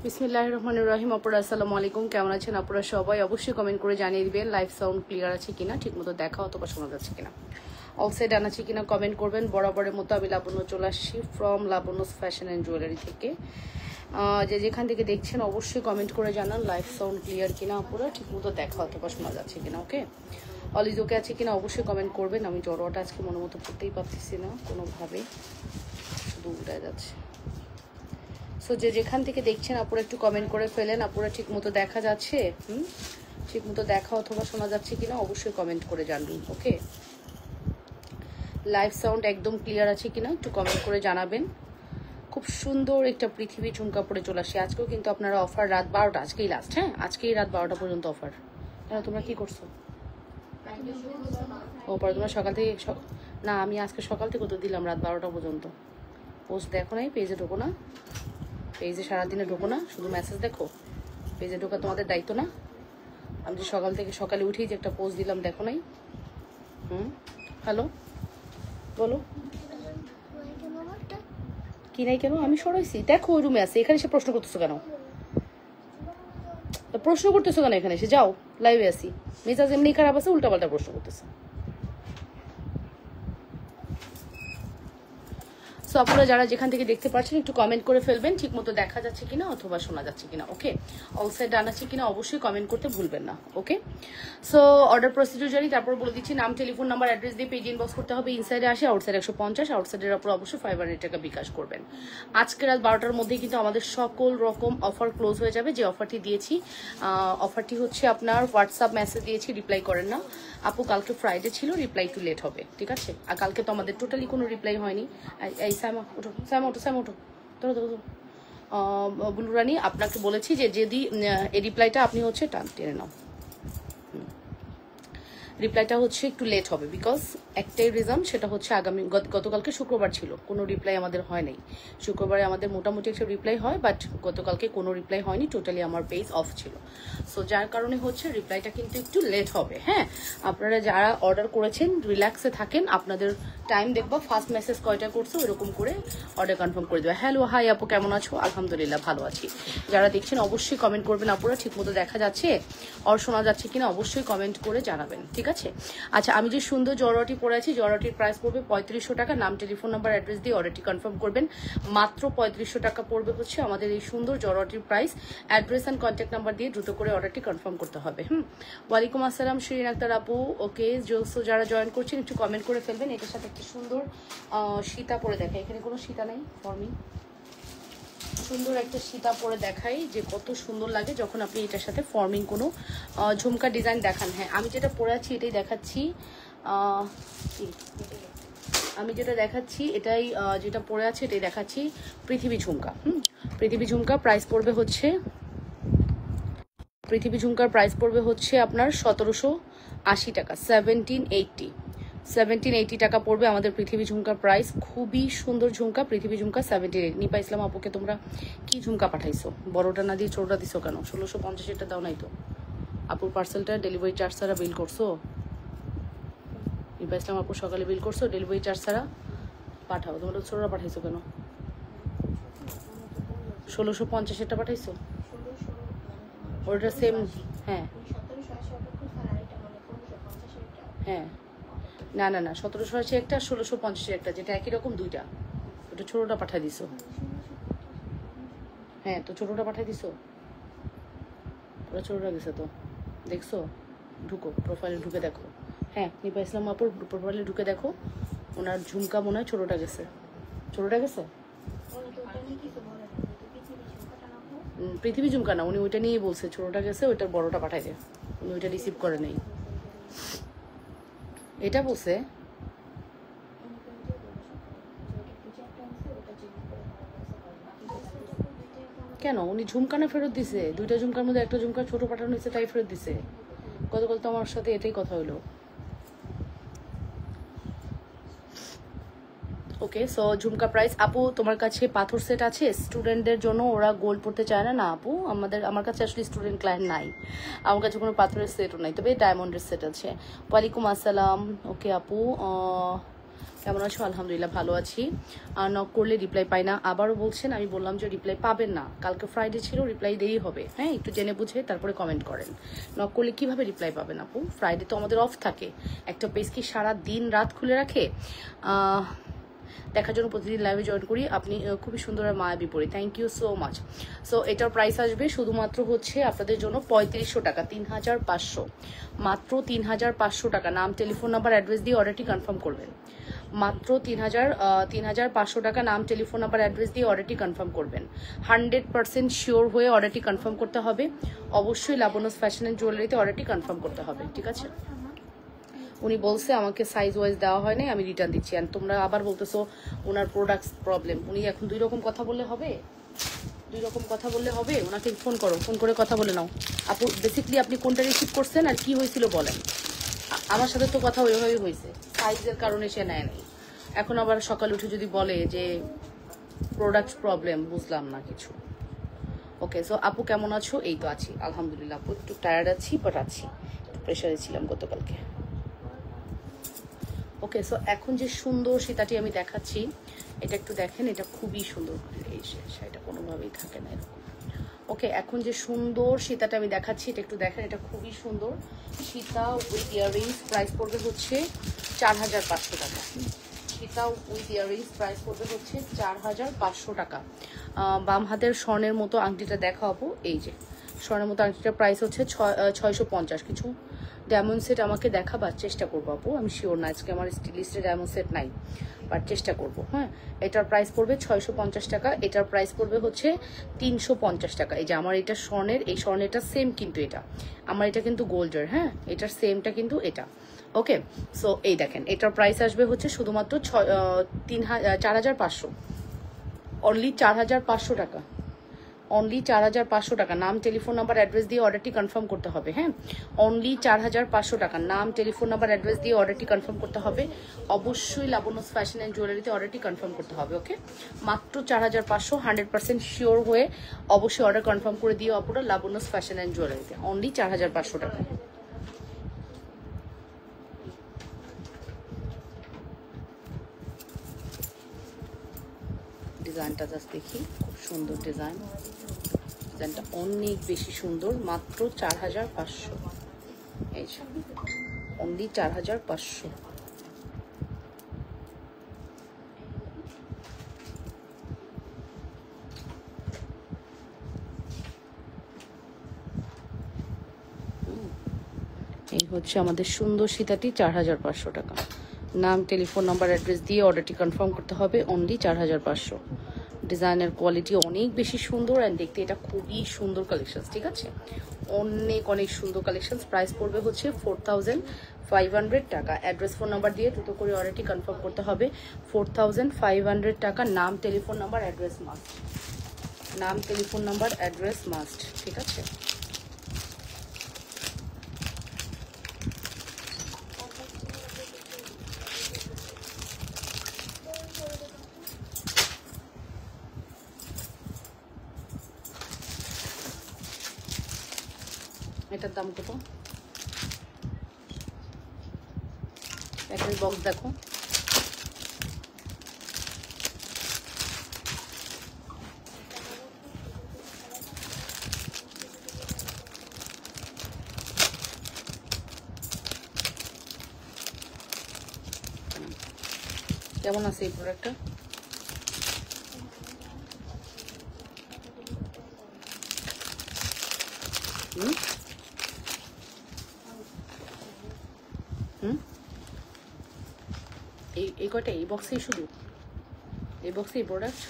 বিসমিল্লাহির রহমানির রহিম। আপুরা আসসালামু আলাইকুম, কেমন আছেন আপনারা সবাই? অবশ্যই কমেন্ট করে জানিয়ে দিবেন লাইভ সাউন্ড ক্লিয়ার আছে কিনা, ঠিকমতো দেখা অথবা শোনা যাচ্ছে কিনা, অল সাইড ডান আছে কিনা কমেন্ট করবেন। বরাবরের মতো আমি লাবণ্য চলে আসছি from Labanya's fashion and jewellery থেকে। যে যেখান থেকে দেখছেন অবশ্যই কমেন্ট করে জানান লাইভ সাউন্ড ক্লিয়ার কিনা, আপুরা ঠিকমতো দেখা অথবা শোনা যাচ্ছে কিনা। ওকে, অল ইজ ওকে আছে কিনা অবশ্যই কমেন্ট করবেন। আমি জড়োয়াটা আজকে মনের মতো করতেই পারতেছি না কোনোভাবে, শুধু উল্টায় যাচ্ছে। সো যে যেখান থেকে দেখছেন আপুরা একটু কমেন্ট করে ফেলেন, আপুরা ঠিক মতো দেখা যাচ্ছে, ঠিক মতো দেখা অথবা শোনা যাচ্ছে কিনা অবশ্যই কমেন্ট করে জানবেন। ওকে, লাইভ সাউন্ড একদম ক্লিয়ার আছে কিনা একটু কমেন্ট করে জানাবেন। খুব সুন্দর একটা পৃথিবী ঝুমকা পরে চলে আসি। আজকেও কিন্তু আপনারা অফার রাত 12টা, আজকেই লাস্ট। হ্যাঁ, আজকেই রাত 12টা পর্যন্ত অফার। কেন তোমরা কি করছো? ও পরে তোমরা সকাল থেকে না, আমি আজকে সকাল থেকে তো দিলাম রাত 12টা পর্যন্ত। পোস্ট দেখো নাই, পেজে ঢোকো না, পেজে সারাদিনে ঢোকো না, শুধু মেসেজ দেখো। পেজে ঢোকা তোমাদের দায়িত্ব না? আমি যে সকাল থেকে সকালে উঠেই যে একটা পোস্ট দিলাম দেখো নাই? হ্যালো, বলো কি নাই কেন? আমি সরাইছি, দেখো ওই রুমে আছে। এখানে সে প্রশ্ন করতেছো কেন? প্রশ্ন করতেছো কেন? এখানে এসে যাও, লাইভে আসি। মেজাজ এমনি খারাপ আছে, উল্টাপাল্টা প্রশ্ন করতেছে। সো আপনারা যারা যেখান থেকে দেখতে পাচ্ছেন একটু কমেন্ট করে ফেলবেন ঠিক মতো দেখা যাচ্ছে কিনা অথবা শোনা যাচ্ছে কিনা। ওকে, অল সাইড ডান আছে কিনা অবশ্যই কমেন্ট করতে ভুলবেন না। ওকে, সো অর্ডার প্রসিডিউর জানি, তারপর বলে দিচ্ছি নাম, টেলিফোন নাম্বার, অ্যাড্রেস দিয়ে পেজ ইনবক্স করতে হবে। ইনসাইডে আসে, আউটসাইড 150, আউটসাইডের উপর অবশ্যই 500 টাকা বিকাশ করবেন। আজকে রাত 12টার মধ্যেই কিন্তু আমাদের সকল রকম অফার ক্লোজ হয়ে যাবে। যে অফারটি দিয়েছি, অফারটি হচ্ছে আপনার হোয়াটসঅ্যাপ মেসেজ দিয়েছি, রিপ্লাই করেন না আপু। কালকে ফ্রাইডে ছিল, রিপ্লাই একটু লেট হবে, ঠিক আছে? আর কালকে তো আমাদের টোটালি কোনো রিপ্লাই হয়নি। এই স্যামা ওঠো, স্যামা ওঠো, স্যামা ওঠো, ধরো ধরো ধরো। বুলু রানী আপনাকে বলেছি যে যদি এই রিপ্লাইটা আপনি হচ্ছে টেনে নাও, রিপ্লাইটা হচ্ছে একটু লেট হবে। বিকজ একটাই রিজন, সেটা হচ্ছে গতকালকে শুক্রবার ছিল, কোনো রিপ্লাই আমাদের হয় নাই। শুক্রবারে আমাদের মোটামুটি একটা রিপ্লাই হয়, বাট গতকালকে কোনো রিপ্লাই হয়নি, টোটালি আমার পেজ অফ ছিল। সো যার কারণে হচ্ছে রিপ্লাইটা কিন্তু একটু লেট হবে। হ্যাঁ, আপনারা যারা অর্ডার করেছেন রিল্যাক্সে থাকেন, আপনাদের টাইম দেখবো ফার্স্ট মেসেজ কয়টা করছে ওইরকম করে অর্ডার কনফার্ম করে দেবে। হ্যালো, হাই আপু, কেমন আছো? আলহামদুলিল্লাহ ভালো আছি। যারা দেখছেন অবশ্যই কমেন্ট করবেন আপুরা, ঠিক মতো দেখা যাচ্ছে আর শোনা যাচ্ছে কিনা অবশ্যই কমেন্ট করে জানাবেন, ঠিক আছে? আচ্ছা, আমি যে সুন্দর জড়োয়াটি পরে আছি, জড়োয়াটির প্রাইস পড়বে 3500 টাকা। নাম, টেলিফোন নাম্বার, অ্যাড্রেস দিয়ে অর্ডারটি কনফার্ম করবেন। মাত্র 3500 টাকা পড়বে হচ্ছে আমাদের এই সুন্দর জড়োয়াটির price. Address and contact number দিয়ে দ্রুত করে অর্ডারটি কনফার্ম করতে হবে। ওয়ালাইকুম আসসালাম শিরিন আক্তার আপু। ওকে, যারা জয়েন করছেন একটু কমেন্ট করে ফেলবেন। এটার সাথে একটি সুন্দর সীতা পরে দেখায়, এখানে কোনো সীতা নেই ফর্মি, সুন্দর একটা সীতা পরে দেখাই যে কত সুন্দর লাগে যখন আপনি এটার সাথে ফর্মিং কোনো ঝুমকা ডিজাইন দেখান। হ্যাঁ, আমি যেটা পরে আছি এটাই দেখাচ্ছি, আমি যেটা দেখাচ্ছি এটাই, যেটা পরে আছে এটাই দেখাচ্ছি, পৃথিবী ঝুমকা। পৃথিবী ঝুমকা প্রাইস পড়বে হচ্ছে, পৃথিবী ঝুমকার প্রাইস পড়বে হচ্ছে আপনার 1780 টাকা, 1780 টাকা পড়বে আমাদের পৃথিবী ঝুমকার প্রাইস। খুবই সুন্দর ঝুমকা, পৃথিবী ঝুমকা 78। নিপা ইসলাম আপুকে তোমরা কি ঝুমকা পাঠাইছো? বড়টা না দিয়ে ছোটটা দিছো কেন? 1650 দাও নাই তো? আপুর পার্সেলটা ডেলিভারি চার্জ ছাড়া বিল করছো? নিপা ইসলাম আপু সকালে বিল করছো ডেলিভারি চার্জ ছাড়া? পাঠাও, তোমরা ছোটটা পাঠাইছো কেন? 1650 পাঠাইছো? ওটা সেম, হ্যাঁ হ্যাঁ, না না না, 1780 একটা, 1650 একটা, যেটা একই রকম দুইটা। ওটা ছোটটা পাঠাই দিছো। হ্যাঁ, তো ছোটটা পাঠাই দিছো, ওটা ছোটটা গেছে তো, দেখছো? ঢুকো প্রোফাইলে, ঢুকে দেখো। হ্যাঁ, নিপা ইসলাম আপুর প্রোফাইলে ঢুকে দেখো, ওনার ঝুমকা মনে হয় ছোটটা গেছে। ছোটটা গেছে, পৃথিবী ঝুমকা না, উনি ওইটা নিয়েই বলছে ছোটটা গেছে, ওইটার বড়টা পাঠাই দে। উনি ওইটা রিসিভ করে নেই, এটা বলছে। কেন উনি ঝুমকানা ফেরত দিছে? দুইটা ঝুমকার মধ্যে একটা ঝুমকা ছোট পাঠানো হয়েছে, তাই ফেরত দিছে। গতকাল তো আমার সাথে এটাই কথা হলো। ওকে, সো ঝুমকা প্রাইস। আপু তোমার কাছে পাথর সেট আছে স্টুডেন্টদের জন্য? ওরা গোল্ড পড়তে চায় না। না আপু, আমার কাছে আসলে স্টুডেন্ট ক্লায়েন্ট নাই, আমার কাছে কোনো পাথরের সেটও নাই, তবে ডায়মন্ডের সেট আছে। ওয়ালাইকুম আসসালাম। ওকে আপু, কেমন আছো? আলহামদুলিল্লাহ ভালো আছি। নক করলে রিপ্লাই পাই না, আবারও বলছেন। আমি বললাম যে রিপ্লাই পাবেন না, কালকে ফ্রাইডে ছিল, রিপ্লাই দেরি হবে। হ্যাঁ, একটু জেনে বুঝে তারপরে কমেন্ট করেন। নক করলে কিভাবে রিপ্লাই পাবেন আপু? ফ্রাইডে তো আমাদের অফ থাকে। একটা পেজ কি সারা দিন রাত খুলে রাখে? দেখার জন্য প্রতিদিন লাইভে জয়েন করি। আপনি খুবই সুন্দর আর মায়া বিপরী, thank you so much. So এটার প্রাইস আসবে শুধুমাত্র হচ্ছে আপনাদের জন্য 3500 টাকা, 3500, মাত্র 3500 টাকা। নাম, টেলিফোন নাম্বার, অ্যাড্রেস দিয়ে অর্ডারটি কনফার্ম করবেন। মাত্র 3500 টাকা। নাম, টেলিফোন নাম্বার, অ্যাড্রেস দিয়ে অর্ডারটি কনফার্ম করবেন। 100% শিওর হয়ে অর্ডারটি কনফার্ম করতে হবে। অবশ্যই লাবণ্যস ফ্যাশন অ্যান্ড জুয়েলারিতে অর্ডারটি কনফার্ম করতে হবে, ঠিক আছে? উনি বলছে আমাকে সাইজ ওয়াইজ দেওয়া হয় নাই, আমি রিটার্ন দিচ্ছি। আর তোমরা আবার বলতেছো ওনার প্রোডাক্টস প্রবলেম। উনি এখন দুই রকম কথা বললে হবে? দুই রকম কথা বললে হবে? ওনাকে ফোন করো, ফোন করে কথা বলে নাও। আপু বেসিক্যালি আপনি কোনটা রিসিভ করছেন আর কি হয়েছিল বলেন। আমার সাথে তো কথা ওইভাবেই হয়েছে, সাইজের কারণে সে নেয় নাই। এখন আবার সকালে উঠে যদি বলে যে প্রোডাক্ট প্রবলেম, বুঝলাম না কিছু। ওকে, সো আপু কেমন আছো? এই তো আছি আলহামদুলিল্লাহ। আপু একটু টায়ার্ড আছি, বাট আছি, একটু প্রেশারে ছিলাম গতকালকে। ওকে, সো এখন যে সুন্দর সীতাটি আমি দেখাচ্ছি, এটা একটু দেখেন, এটা খুবই সুন্দর। এই শাড়িটা কোনোভাবেই থাকে না এরকম। ওকে, এখন যে সুন্দর সীতাটা আমি দেখাচ্ছি, এটা একটু দেখেন, এটা খুবই সুন্দর সীতা উইথ ইয়াররিংস। প্রাইস পড়বে হচ্ছে 4500 টাকা। সীতা উইথ ইয়াররিংস প্রাইস পড়বে হচ্ছে 4500 টাকা। বাম হাতের স্বর্ণের মতো আংটিটা দেখাবো। এই যে স্বর্ণের মতো আংটিটার প্রাইস হচ্ছে 650। কিছু ডায়মন্ড সেট আমাকে দেখাবার চেষ্টা করবো আপু, আমি শিওর না, আজকে আমার লিস্টে ডায়মন্ড সেট নাই, বাট চেষ্টা করবো। হ্যাঁ, এটার প্রাইস পড়বে 650 টাকা। এটার প্রাইস পড়বে হচ্ছে 350 টাকা। এই যে আমার এটা স্বর্ণের, এই স্বর্ণেরটা সেম কিন্তু এটা, আমার এটা কিন্তু গোল্ডের। হ্যাঁ, এটার সেমটা কিন্তু এটা। ওকে, সো এই দেখেন, এটার প্রাইস আসবে হচ্ছে শুধুমাত্র 4500, অনলি 4500 টাকা, অনলি 4500 টাকা। নাম, টেলিফোন নাম্বার, অ্যাড্রেস দিয়ে অর্ডারটি কনফার্ম করতে হবে। হ্যাঁ, অনলি 4500 টাকা। নাম, টেলিফোন নাম্বার, অ্যাড্রেস দিয়ে অর্ডারটি কনফার্ম করতে হবে। অবশ্যই লাবণ্যস ফ্যাশন অ্যান্ড জুয়েলারিতে অর্ডারটি কনফার্ম করতে হবে। ওকে, মাত্র 4500, 100% শিওর হয়ে অবশ্যই অর্ডার কনফার্ম করে দিও আপুরা লাবণ্যস ফ্যাশন অ্যান্ড জুয়েলারিতে, অনলি 4500 টাকা। ডিজাইনটা জাস্ট দেখি, খুব সুন্দর ডিজাইন। ডিজাইনটা অনেক বেশি সুন্দর, মাত্র 4500। এই যে অনলি 4500। এই হচ্ছে আমাদের সুন্দর সীতাটি, 4500 টাকা। নাম, টেলিফোন নাম্বার, অ্যাড্রেস দিয়ে অর্ডারটি কনফার্ম করতে হবে, অনলি 4500। ডিজাইনের কোয়ালিটি অনেক বেশি সুন্দর অ্যান্ড দেখতে এটা খুবই সুন্দর কালেকশন, ঠিক আছে? অনেক অনেক সুন্দর কালেকশন। প্রাইস পড়বে হচ্ছে 4500 টাকা। অ্যাড্রেস, ফোন নাম্বার দিয়ে দ্রুত করে অর্ডারটি কনফার্ম করতে হবে, 4500 টাকা। নাম, টেলিফোন নাম্বার, অ্যাড্রেস মাস্ট। নাম, টেলিফোন নাম্বার, অ্যাড্রেস মাস্ট, ঠিক আছে? এটার দাম কত? প্যাকেজ বক্স দেখো, কেমন আছে এই প্রোডাক্টটা? এই কয়টা এই বক্সেই, শুধু এই বক্সে এই প্রোডাক্ট?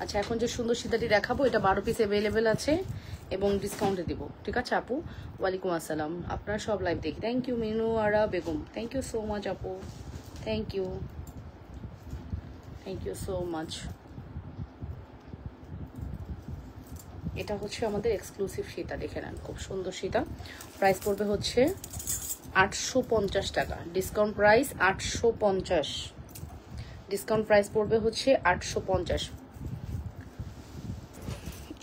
আচ্ছা, এখন যে সুন্দর সীতাটি দেখাবো, এটা 12 পিস অ্যাভেলেবেল আছে এবং ডিসকাউন্টে দিব, ঠিক আছে আপু? ওয়ালাইকুম আসসালাম, আপনার সব লাইভ দেখি। Thank you Minu Ara Begum, thank you so much আপু, thank you, thank you so much. এটা হচ্ছে আমাদের এক্সক্লুসিভ সীতা, দেখে নেন, খুব সুন্দর সীতা। প্রাইস পড়বে হচ্ছে 850 টাকা, ডিসকাউন্ট প্রাইস 850, ডিসকাউন্ট প্রাইস পড়বে হচ্ছে 850।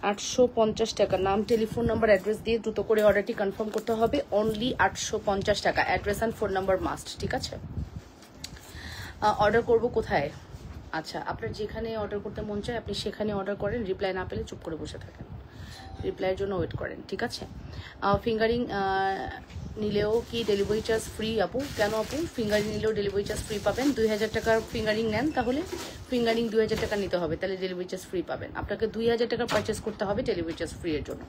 850 টাকা। নাম, টেলিফোন নাম্বার, অ্যাড্রেস দিয়ে দ্রুত করে অর্ডারটি কনফার্ম করতে হবে। অনলি 850 টাকা। Address and phone number must, ঠিক আছে? অর্ডার করব কোথায়? আচ্ছা, আপনার যেখানে অর্ডার করতে মন চায় আপনি সেখানে অর্ডার করেন। রিপ্লাই না পেলে চুপ করে বসে থাকেন, রিপ্লাইয়ের জন্য ওয়েট করেন, ঠিক আছে? ফিঙ্গারিং নিলেও কি ডেলিভারি চার্জ ফ্রি আপু? কেন আপু? ফিঙ্গারিং নিলেও ডেলিভারি চার্জ ফ্রি পাবেন। 2000 টাকার ফিঙ্গারিং নেন তাহলে ফিঙ্গারিং 2000 টাকা নিতে হবে, তাহলে ডেলিভারি চার্জ ফ্রি পাবেন। আপনাকে 2000 টাকা পারচেস করতে হবে ডেলিভারি চার্জ ফ্রি এর জন্য,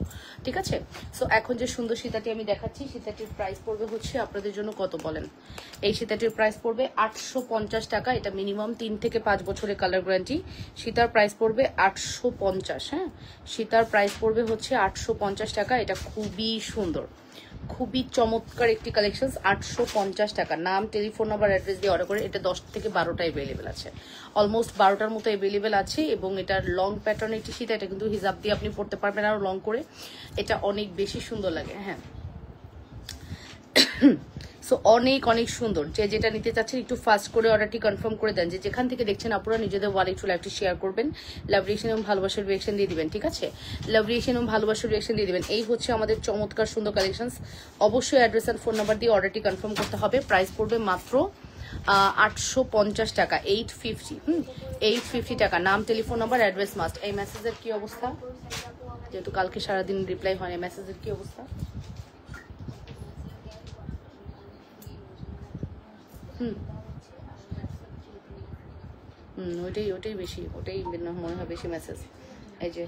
ঠিক আছে? সো এখন যে সুন্দর সীতাটি আমি দেখাচ্ছি, সীতাটির প্রাইস পড়বে হচ্ছে আপনাদের জন্য কত বলেন? এই সীতাটির প্রাইস পড়বে 850 টাকা। এটা মিনিমাম 3 থেকে 5 বছরের কালার গ্যারান্টি। সীতার প্রাইস পড়বে 850। হ্যাঁ, সীতার প্রাইস পড়বে হচ্ছে 850 টাকা। এটা খুবই সুন্দর, খুবই চমৎকার একটি কালেকশন। 850 টাকা। নাম, টেলিফোন নাম্বার, অ্যাড্রেস দিয়ে অর্ডার করে। এটা 10 থেকে 12টা অ্যাভেলেবেল আছে, অলমোস্ট 12টার মতো অ্যাভেলেবেল আছে। এবং এটার লং প্যাটার্ন একটি শীত, এটা কিন্তু হিজাব দিয়ে আপনি পড়তে পারবেন আরো লং করে। এটা অনেক বেশি সুন্দর লাগে। হ্যাঁ, সো অনেক অনেক সুন্দর। যে যেটা নিতে চাচ্ছেন একটু ফাস্ট করে অর্ডারটি কনফার্ম করে দেন। যে যেখান থেকে দেখছেন আপনারা নিজেদের ওয়ালে একটু লাইভটি শেয়ার করবেন, লাভ রিয়েকশন এবং ভালোবাসার রিয়েকশন দিয়ে দিবেন, ঠিক আছে? লাভ রিয়েকশন এবং ভালোবাসার রিয়েকশন দিয়ে দিবেন। এই হচ্ছে আমাদের চমৎকার সুন্দর কালেকশন। অবশ্যই অ্যাড্রেস আর ফোন নাম্বার দিয়ে অর্ডারটি কনফার্ম করতে হবে। প্রাইস পড়বে মাত্র 850 টাকা। 850। 850 টাকা। নাম, টেলিফোন নাম্বার, অ্যাড্রেস মাস্ট। এই মেসেজের কি অবস্থা? যেহেতু কালকে সারাদিন রিপ্লাই হয়নি, মেসেজের কি অবস্থা? ওটাই বেশি, ওটাই মনে হয় বেশি মেসেজ। এই যে,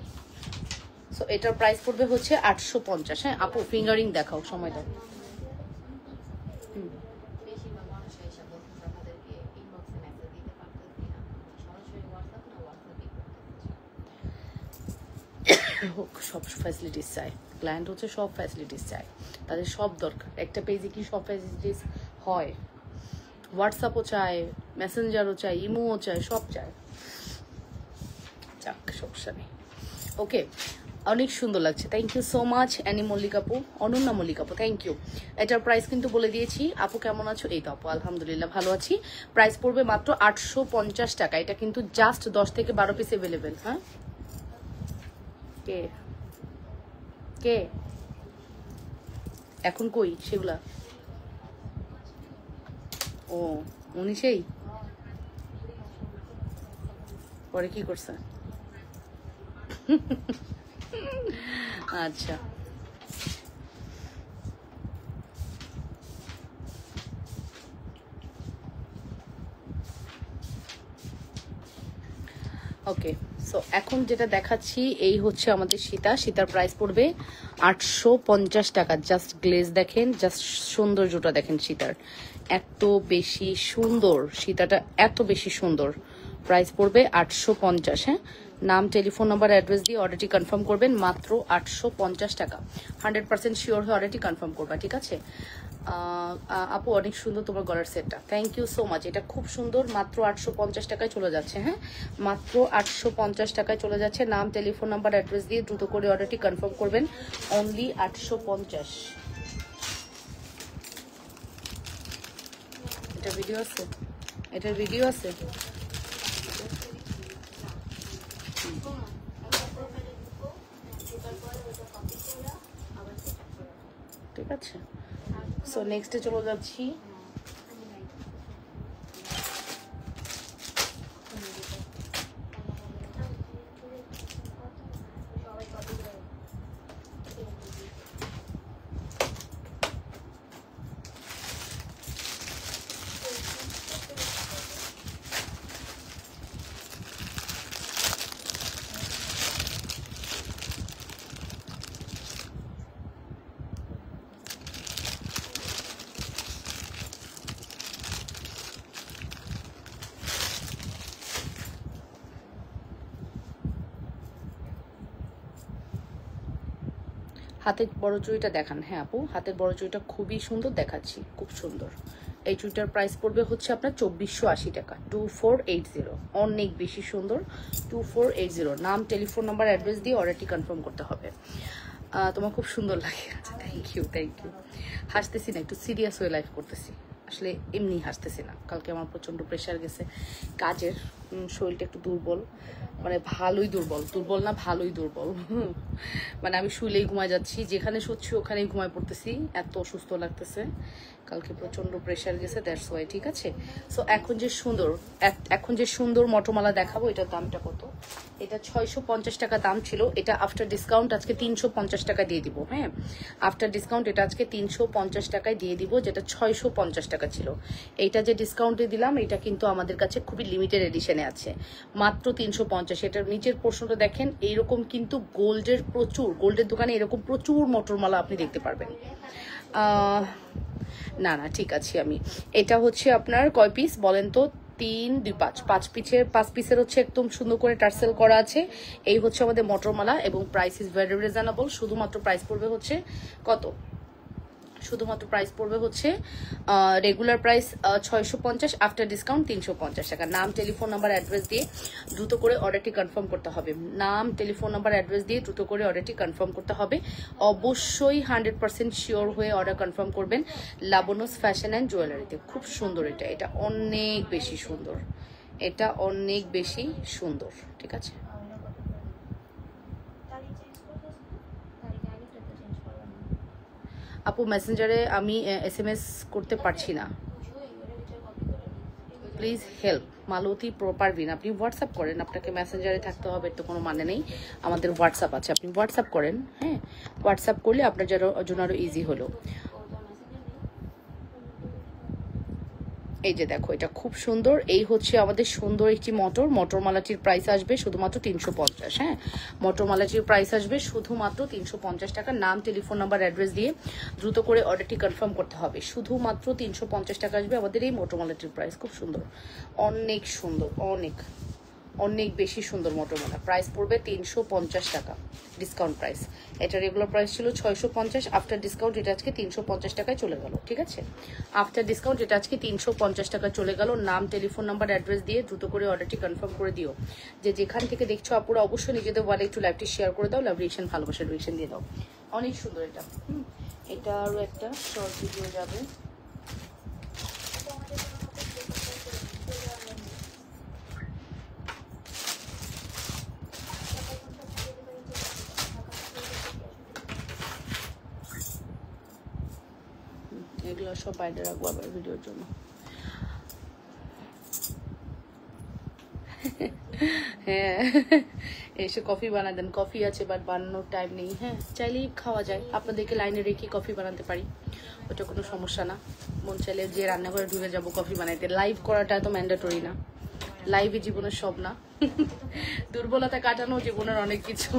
সো এটার প্রাইস পড়বে হচ্ছে 850। হ্যাঁ আপু, ফিঙ্গারিং দেখাও, সময় দাও। হোক, সব ফ্যাসিলিটিস চায় ক্লায়েন্ট, হচ্ছে সব ফ্যাসিলিটিস চায়, তাদের সব দরকার। একটা পেজে কি সব ফ্যাসিলিটিস হয়? হোয়াটসঅ্যাপও চায়, মেসেঞ্জারও চায়, ইমোও চায়, সব চায়। যাক, সমস্যা নেই। ওকে, অনেক সুন্দর লাগছে। Thank you so much Annie Mallick আপু, অনন্যা মল্লিক আপু, থ্যাংক ইউ। এটার প্রাইস কিন্তু বলে দিয়েছি। আপু কেমন আছো? এই তো আপু, আলহামদুলিল্লাহ ভালো আছি। প্রাইস পড়বে মাত্র 850 টাকা। এটা কিন্তু জাস্ট 10 থেকে 12 পিস অ্যাভেলেবেল। হ্যাঁ, কে কে এখন কই সেগুলা? ও, উনি সেই পরে কি করছে? আচ্ছা, ওকে। সো এখন যেটা দেখাচ্ছি এই হচ্ছে আমাদের সীতার প্রাইস পড়বে 850 টাকা। জাস্ট গ্লেজ দেখেন, জাস্ট সৌন্দর্যটা দেখেন সীতার, এত বেশি সুন্দর। সীতাটা এত বেশি সুন্দর। প্রাইস পড়বে 850। হ্যাঁ, নাম, টেলিফোন নাম্বার, অ্যাড্রেস দিয়ে অর্ডারটি কনফার্ম করবেন। মাত্র 850 টাকা। 100% শিওর হয়ে অর্ডারটি কনফার্ম করবা, ঠিক আছে? আপু অনেক সুন্দর তোমার গলার সেটটা, থ্যাংক ইউ সো মাচ। এটা খুব সুন্দর। মাত্র 850 টাকায় চলে যাচ্ছে। হ্যাঁ, মাত্র 850 টাকায় চলে যাচ্ছে। নাম, টেলিফোন নাম্বার, অ্যাড্রেস দিয়ে দ্রুত করে অর্ডারটি কনফার্ম করবেন। অনলি 850। এটা ভিডিও আছে, এটার ভিডিও আছে। ঠিক আছে, সো নেক্সটে চলে যাচ্ছি। হাতের বড় চুড়িটা দেখান। হ্যাঁ আপু, হাতের বড় চুড়িটা খুবই সুন্দর দেখাচ্ছি, খুব সুন্দর। এই চুড়িটার প্রাইস পড়বে হচ্ছে আপনার 2480 টাকা। 2480, অনেক বেশি সুন্দর। 2480। নাম, টেলিফোন নাম্বার, অ্যাড্রেস দিয়ে অর্ডারটি কনফার্ম করতে হবে। তোমার খুব সুন্দর লাগে। আচ্ছা, থ্যাংক ইউ, থ্যাংক ইউ। হাসতেছি না, একটু সিরিয়াস হয়ে লাইভ করতেছি। আসলে এমনি হাসতেছি না, কালকে আমার প্রচন্ড প্রেশার গেছে কাজের, শরীরটা একটু দুর্বল, মানে ভালোই দুর্বল, দুর্বল না ভালোই দুর্বল। মানে আমি শুলেই ঘুমায় যাচ্ছি, যেখানে শুচ্ছি ওখানেই ঘুমায় পড়তেছি, এত অসুস্থ লাগতেছে। কালকে প্রচন্ড প্রেশার গেছে, দ্যাটস ওয়াই। ঠিক আছে, সো এখন যে সুন্দর মটরমালা দেখাবো, এটার দামটা কত? এটা 650 টাকা দাম ছিল, এটা আফটার ডিসকাউন্ট আজকে 350 টাকা দিয়ে দিব। হ্যাঁ, আফটার ডিসকাউন্ট এটা আজকে 350 টাকায় দিয়ে দিব, যেটা 650 টাকা ছিল। এইটা যে ডিসকাউন্টে দিলাম, এটা কিন্তু আমাদের কাছে খুবই লিমিটেড এডিশনে আছে, মাত্র 350। এটার নিচের পোর্শনটা দেখেন, এইরকম কিন্তু গোল্ডের দোকানে এরকম প্রচুর মটরমালা আপনি দেখতে পারবেন। না না ঠিক আছে, আমি এটা হচ্ছে আপনার কয় পিস বলেন তো? 3, 2, 5 পিসের হচ্ছে একদম সুন্দর করে টার্সেল করা আছে। এই হচ্ছে আমাদের মটরমালা, এবং প্রাইস ইজ ভেরি রিজনেবল। শুধুমাত্র প্রাইস পড়বে হচ্ছে কত? শুধুমাত্র প্রাইস পড়বে হচ্ছে রেগুলার প্রাইস 650, আফটার ডিসকাউন্ট 350 টাকা। নাম, টেলিফোন নাম্বার, অ্যাড্রেস দিয়ে দ্রুত করে অর্ডারটি কনফার্ম করতে হবে। নাম, টেলিফোন নাম্বার, অ্যাড্রেস দিয়ে দ্রুত করে অর্ডারটি কনফার্ম করতে হবে। অবশ্যই 100% শিওর হয়ে অর্ডার কনফার্ম করবেন লাবণ্যস ফ্যাশন অ্যান্ড জুয়েলারিতে। খুব সুন্দর এটা অনেক বেশি সুন্দর, এটা অনেক বেশি সুন্দর। ঠিক আছে, আপু মেসেঞ্জারে আমি SMS করতে পারছি না, প্লিজ হেল্প। মালতী পারভিন, আপনি হোয়াটসঅ্যাপ করেন, আপনাকে মেসেঞ্জারে থাকতে হবে তো কোনো মানে নেই, আমাদের হোয়াটসঅ্যাপ আছে, আপনি হোয়াটসঅ্যাপ করেন। হ্যাঁ, হোয়াটসঅ্যাপ করলে আপনার জন্য আরও ইজি হলো। এই যে দেখো, এটা খুব সুন্দর। এই হচ্ছে আমাদের সুন্দর একটি মটরমালাটির প্রাইস আসবে শুধুমাত্র 350। হ্যাঁ, মটরমালাটির প্রাইস আসবে শুধুমাত্র 350 টাকা। নাম, টেলিফোন নাম্বার, অ্যাড্রেস দিয়ে দ্রুত করে অর্ডারটি কনফার্ম করতে হবে। শুধুমাত্র 350 টাকা আসবে আমাদের এই মটরমালাটির প্রাইস। খুব সুন্দর, অনেক সুন্দর, অনেক বেশি সুন্দর মটরমালা। প্রাইস পড়বে 350 টাকা, ডিসকাউন্ট প্রাইস। এটা রেগুলার প্রাইস ছিল 650, আফটার ডিসকাউন্ট এটা আজকে 350 টাকায় চলে গেল। ঠিক আছে, আফটার ডিসকাউন্ট এটা আজকে 350 টাকা চলে গেল। নাম, টেলিফোন নাম্বার, অ্যাড্রেস দিয়ে দ্রুত করে অর্ডারটি কনফার্ম করে দিও। যেখান থেকে দেখছো আপুরা, অবশ্যই নিজেদের ওয়ালে একটু লাইভটি শেয়ার করে দাও, লাভ রিয়েকশন, ভালোবাসার রিয়েকশন দিয়ে দাও। অনেক সুন্দর এটা। এটা আরও একটা শর্ট ভিডিও যাবে। এগুলো সব বাইরে রাখবো আবার ভিডিওর জন্য। হ্যাঁ, এসে কফি বানা দেন। কফি আছে বাট বানানোর টাইম নেই। হ্যাঁ, চাইলেই খাওয়া যায়, আপনাদেরকে লাইনে রেখে কফি বানাতে পারি, ওটা কোনো সমস্যা না। মন চাইলে যে রান্নাঘরে ঢুকে যাবো কফি বানাইতে। লাইভ করাটা তো ম্যান্ডেটরি না, লাইভে জীবনের সব না। দুর্বলতা কাটানো জীবনের অনেক কিছু,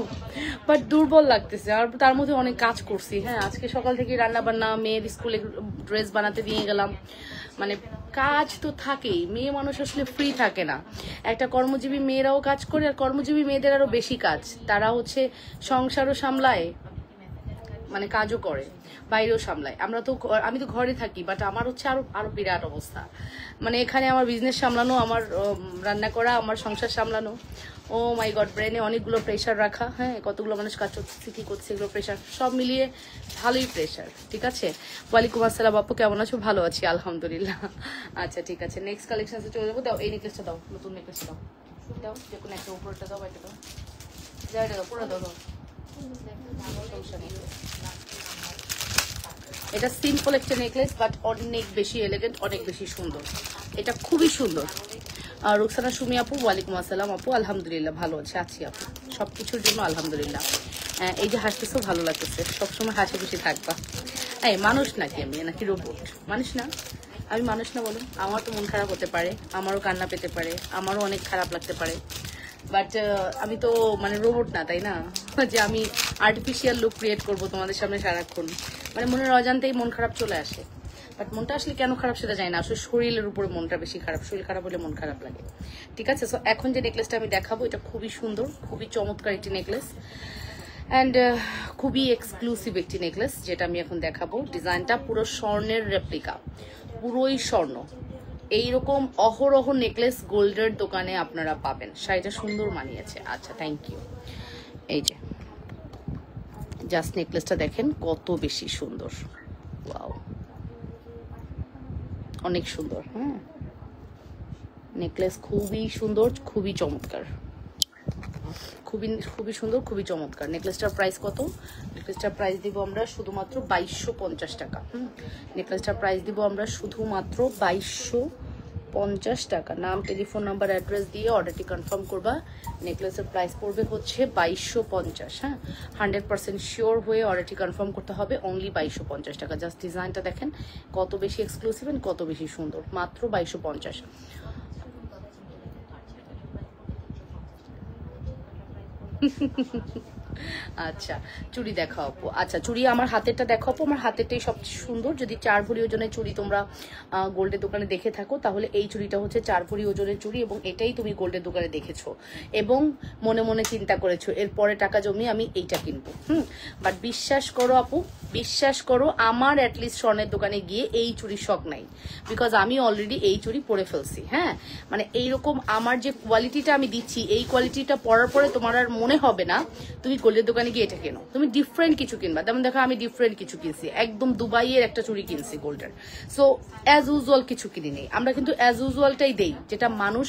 বাট দুর্বল লাগতেছে, আর তার মধ্যে অনেক কাজ করছি। হ্যাঁ, আজকে সকাল থেকে রান্না বান্না, মেয়ের স্কুলে ড্রেস বানাতে দিয়ে গেলাম, মানে কাজ তো থাকেই। মেয়ে মানুষ আসলে ফ্রি থাকে না। একটা কর্মজীবী মেয়েরাও কাজ করে, আর কর্মজীবী মেয়েদের আরো বেশি কাজ। তারা হচ্ছে সংসারও সামলায়, মানে কাজও করে, বাইরেও সামলায়। আমি তো ঘরে থাকি, বাট আমার হচ্ছে আরো বিরাট অবস্থা। মানে এখানে আমার বিজনেস সামলানো, আমার রান্না করা, আমার সংসার সামলানো, ও মাই গড, ব্রেনে অনেকগুলো প্রেশার রাখা। হ্যাঁ, কতগুলো মানুষ কাজ করছে, কি করছে, এগুলো প্রেশার, সব মিলিয়ে ভালোই প্রেশার। ঠিক আছে, ওয়ালাইকুম আসসালাম আপু, কেমন আছো? ভালো আছি আলহামদুলিল্লাহ। আচ্ছা ঠিক আছে, নেক্সট কালেকশনে চলে যাবো। দাও এই নেকলেসটা দাও, নতুন নেকলেসটা দাও, দাও যে কোনো একটা, উপরটা দাও, এটা দাও, যা এটা দাও, পুরো দাও, দাও, সমস্যা নেই। এটা সিম্পল একটা নেকলেস, বাট অনেক বেশি এলিগেন্ট, অনেক বেশি সুন্দর। এটা খুবই সুন্দর। রুকসানা সুমি আপু, ওয়ালাইকুম আসসালাম আপু, আলহামদুলিল্লাহ ভালো আছি আপু, সব কিছুর জন্য আলহামদুলিল্লাহ। এই যে হাসতেছো, ভালো লাগতেছে, সবসময় হাসি খুশি থাকবা। এই মানুষ নাকি আমি, নাকি রোবট? মানুষ না, আমি মানুষ না বলুন? আমার তো মন খারাপ হতে পারে, আমারও কান্না পেতে পারে, আমারও অনেক খারাপ লাগতে পারে, বাট আমি তো মানে রোবট না, তাই না? যে আমি আর্টিফিশিয়াল লুক ক্রিয়েট করবো তোমাদের সামনে সারাক্ষণ। মানে মনের অজান্তেই মন খারাপ চলে আসে, বাট মনটা আসলে কেন খারাপ সেটা জানি না, আসলে শরীরের উপরে মনটা বেশি খারাপ, শরীর খারাপ হলে মন খারাপ লাগে। ঠিক আছে, সো এখন যে নেকলেসটা আমি দেখাবো, এটা খুবই সুন্দর, খুবই চমৎকার একটি নেকলেস, অ্যান্ড খুবই এক্সক্লুসিভ একটি নেকলেস যেটা আমি এখন দেখাবো। ডিজাইনটা পুরো স্বর্ণের রেপ্লিকা, পুরোই স্বর্ণ। এইরকম অহরহ নেকলেস গোল্ডের দোকানে আপনারা পাবেন। শাড়িটা সুন্দর মানিয়েছে। আচ্ছা, থ্যাংক ইউ। এই যে জাস্ট নেকলেসটা দেখেন কত বেশি সুন্দর, ওয়াও, অনেক সুন্দর। হ্যাঁ, নেকলেস খুবই সুন্দর, খুবই চমৎকার, খুবই খুবই সুন্দর, খুবই চমৎকার। নেকলেসটার প্রাইস কত? নেকলেসটার প্রাইস দিব আমরা শুধুমাত্র 2250 টাকা। নেকলেসটার প্রাইস দিব আমরা শুধুমাত্র 2250 টাকা। নাম, টেলিফোন নাম্বার, অ্যাড্রেস দিয়ে অর্ডারটি কনফার্ম করবা। নেকলেসের প্রাইস পড়বে হচ্ছে 2250। হ্যাঁ, 100% শিওর হয়ে অর্ডারটি কনফার্ম করতে হবে। অনলি 2250 টাকা। জাস্ট ডিজাইনটা দেখেন কত বেশি এক্সক্লুসিভ এন্ড কত বেশি সুন্দর। মাত্র 2250। আচ্ছা, চুড়ি দেখাও আপু। আচ্ছা, চুড়ি আমার হাতেরটা দেখাও আপু। আমার হাতেরটাই সবচেয়ে সুন্দর। যদি 4 ভরি ওজনের চুড়ি তোমরা গোল্ডের দোকানে দেখে থাকো, তাহলে এই চুড়িটা হচ্ছে 4 ভরি ওজনের চুড়ি, এবং এটাই তুমি গোল্ডের দোকানে দেখেছো এবং মনে মনে চিন্তা করেছো এরপরে টাকা জমিয়ে আমি এইটা কিনবো। বাট বিশ্বাস করো আপু, বিশ্বাস করো, আমার অ্যাটলিস্ট স্বর্ণের দোকানে গিয়ে এই চুড়ির শখ নাই, বিকজ আমি অলরেডি এই চুড়ি পরে ফেলছি। হ্যাঁ, মানে এইরকম আমার যে কোয়ালিটিটা আমি দিচ্ছি, এই কোয়ালিটিটা পরার পরে তোমার আর মনে হবে না তুমি গোল্ডের দোকানে গিয়ে এটা কেনো, তুমি ডিফারেন্ট কিছু কিনবা। যেমন দেখো, আমি ডিফারেন্ট কিছু কিনছি, একদম দুবাইয়ের একটা চুড়ি কিনছি গোল্ডের। সো অ্যাজ ইউজুয়াল কিছু কিনি নেই, আমরা কিন্তু অ্যাজ ইউজুয়ালটাই দেই, যেটা মানুষ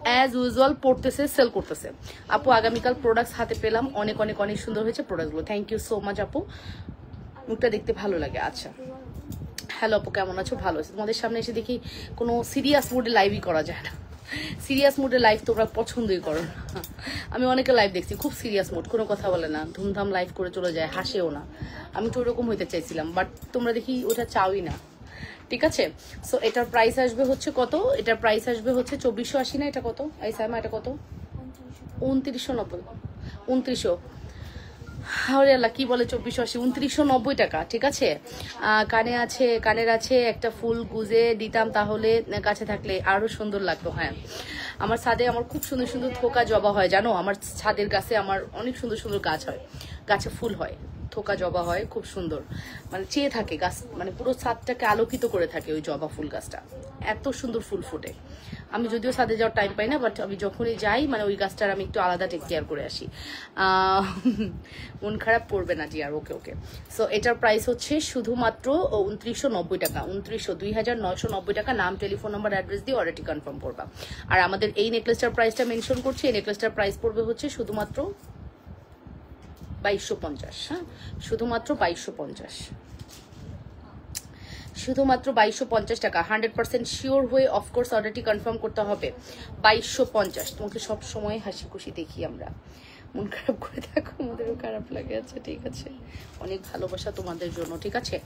অ্যাজ ইউজুয়াল পড়তেছে, সেল করতেছে। আপু, আগামীকাল প্রোডাক্টস হাতে পেলাম, অনেক অনেক অনেক সুন্দর হয়েছে প্রোডাক্টগুলো। থ্যাংক ইউ সো মাচ আপু, মুখটা দেখতে ভালো লাগে। আচ্ছা, হ্যালো আপু, কেমন আছো? ভালো আছি। তোমাদের সামনে এসে দেখি কোনো সিরিয়াস মুডে লাইভই করা যায় না। সিরিয়াস মুডে লাইভ তোমরা পছন্দই করো না। আমি অনেকে লাইভ দেখছি খুব সিরিয়াস মুড, কোনো কথা বলে না, ধুমধাম লাইভ করে চলে যায়, হাসেও না। আমি তো ওরকম হইতে চাইছিলাম, বাট তোমরা দেখি ওটা চাওই না। ঠিক আছে, সো এটার প্রাইস আসবে হচ্ছে কত? এটার প্রাইস আসবে হচ্ছে 2480 না? এটা কত এই সাইমা? এটা কত? 2990। 2900? আরে আল্লাহ, কি বলে 2480? 2990 টাকা। ঠিক আছে, কানের আছে একটা ফুল গুজে দিতাম, তাহলে কাছে থাকলে আরো সুন্দর লাগতো। হ্যাঁ, আমার ছাদে আমার খুব সুন্দর সুন্দর থোকা জবা হয়, জানো? আমার ছাদের গাছে আমার অনেক সুন্দর সুন্দর গাছ হয়, গাছে ফুল হয়, থোকা জবা হয়, খুব সুন্দর, মানে চেয়ে থাকে গাছ, মানে পুরো ছাদটাকে আলোকিত করে থাকে ওই জবা ফুল গাছটা, এত সুন্দর ফুল ফোটে। আমি যদিও ছাদে যাওয়ার টাইম পাই না, বাট আমি যখনই যাই মানে ওই গাছটার আমি একটু আলাদা টেক কেয়ার করে আসি। মন খারাপ করবে না জি আর। ওকে ওকে, সো এটার প্রাইস হচ্ছে শুধুমাত্র 2990 টাকা। 2990 টাকা। নাম, টেলিফোন নাম্বার, অ্যাড্রেস দিয়ে অর্ডারটি কনফার্ম করবা। আর আমাদের এই নেকলেসটার প্রাইসটা মেনশন করছি, এই নেকলেসটার প্রাইস পড়বে হচ্ছে শুধুমাত্র 2250। হ্যাঁ, শুধুমাত্র 2250, শুধুমাত্র 2250 টাকা। 100% শিওর হয়ে অফকোর্স অর্ডারটি কনফার্ম করতে হবে। 2250। তোমাকে সব সময় হাসি খুশি দেখি আমরা, মন খারাপ করে থাকো, আমাদেরও খারাপ লাগে। আচ্ছা ঠিক আছে, অনেক ভালোবাসা তোমাদের জন্য। ঠিক আছে,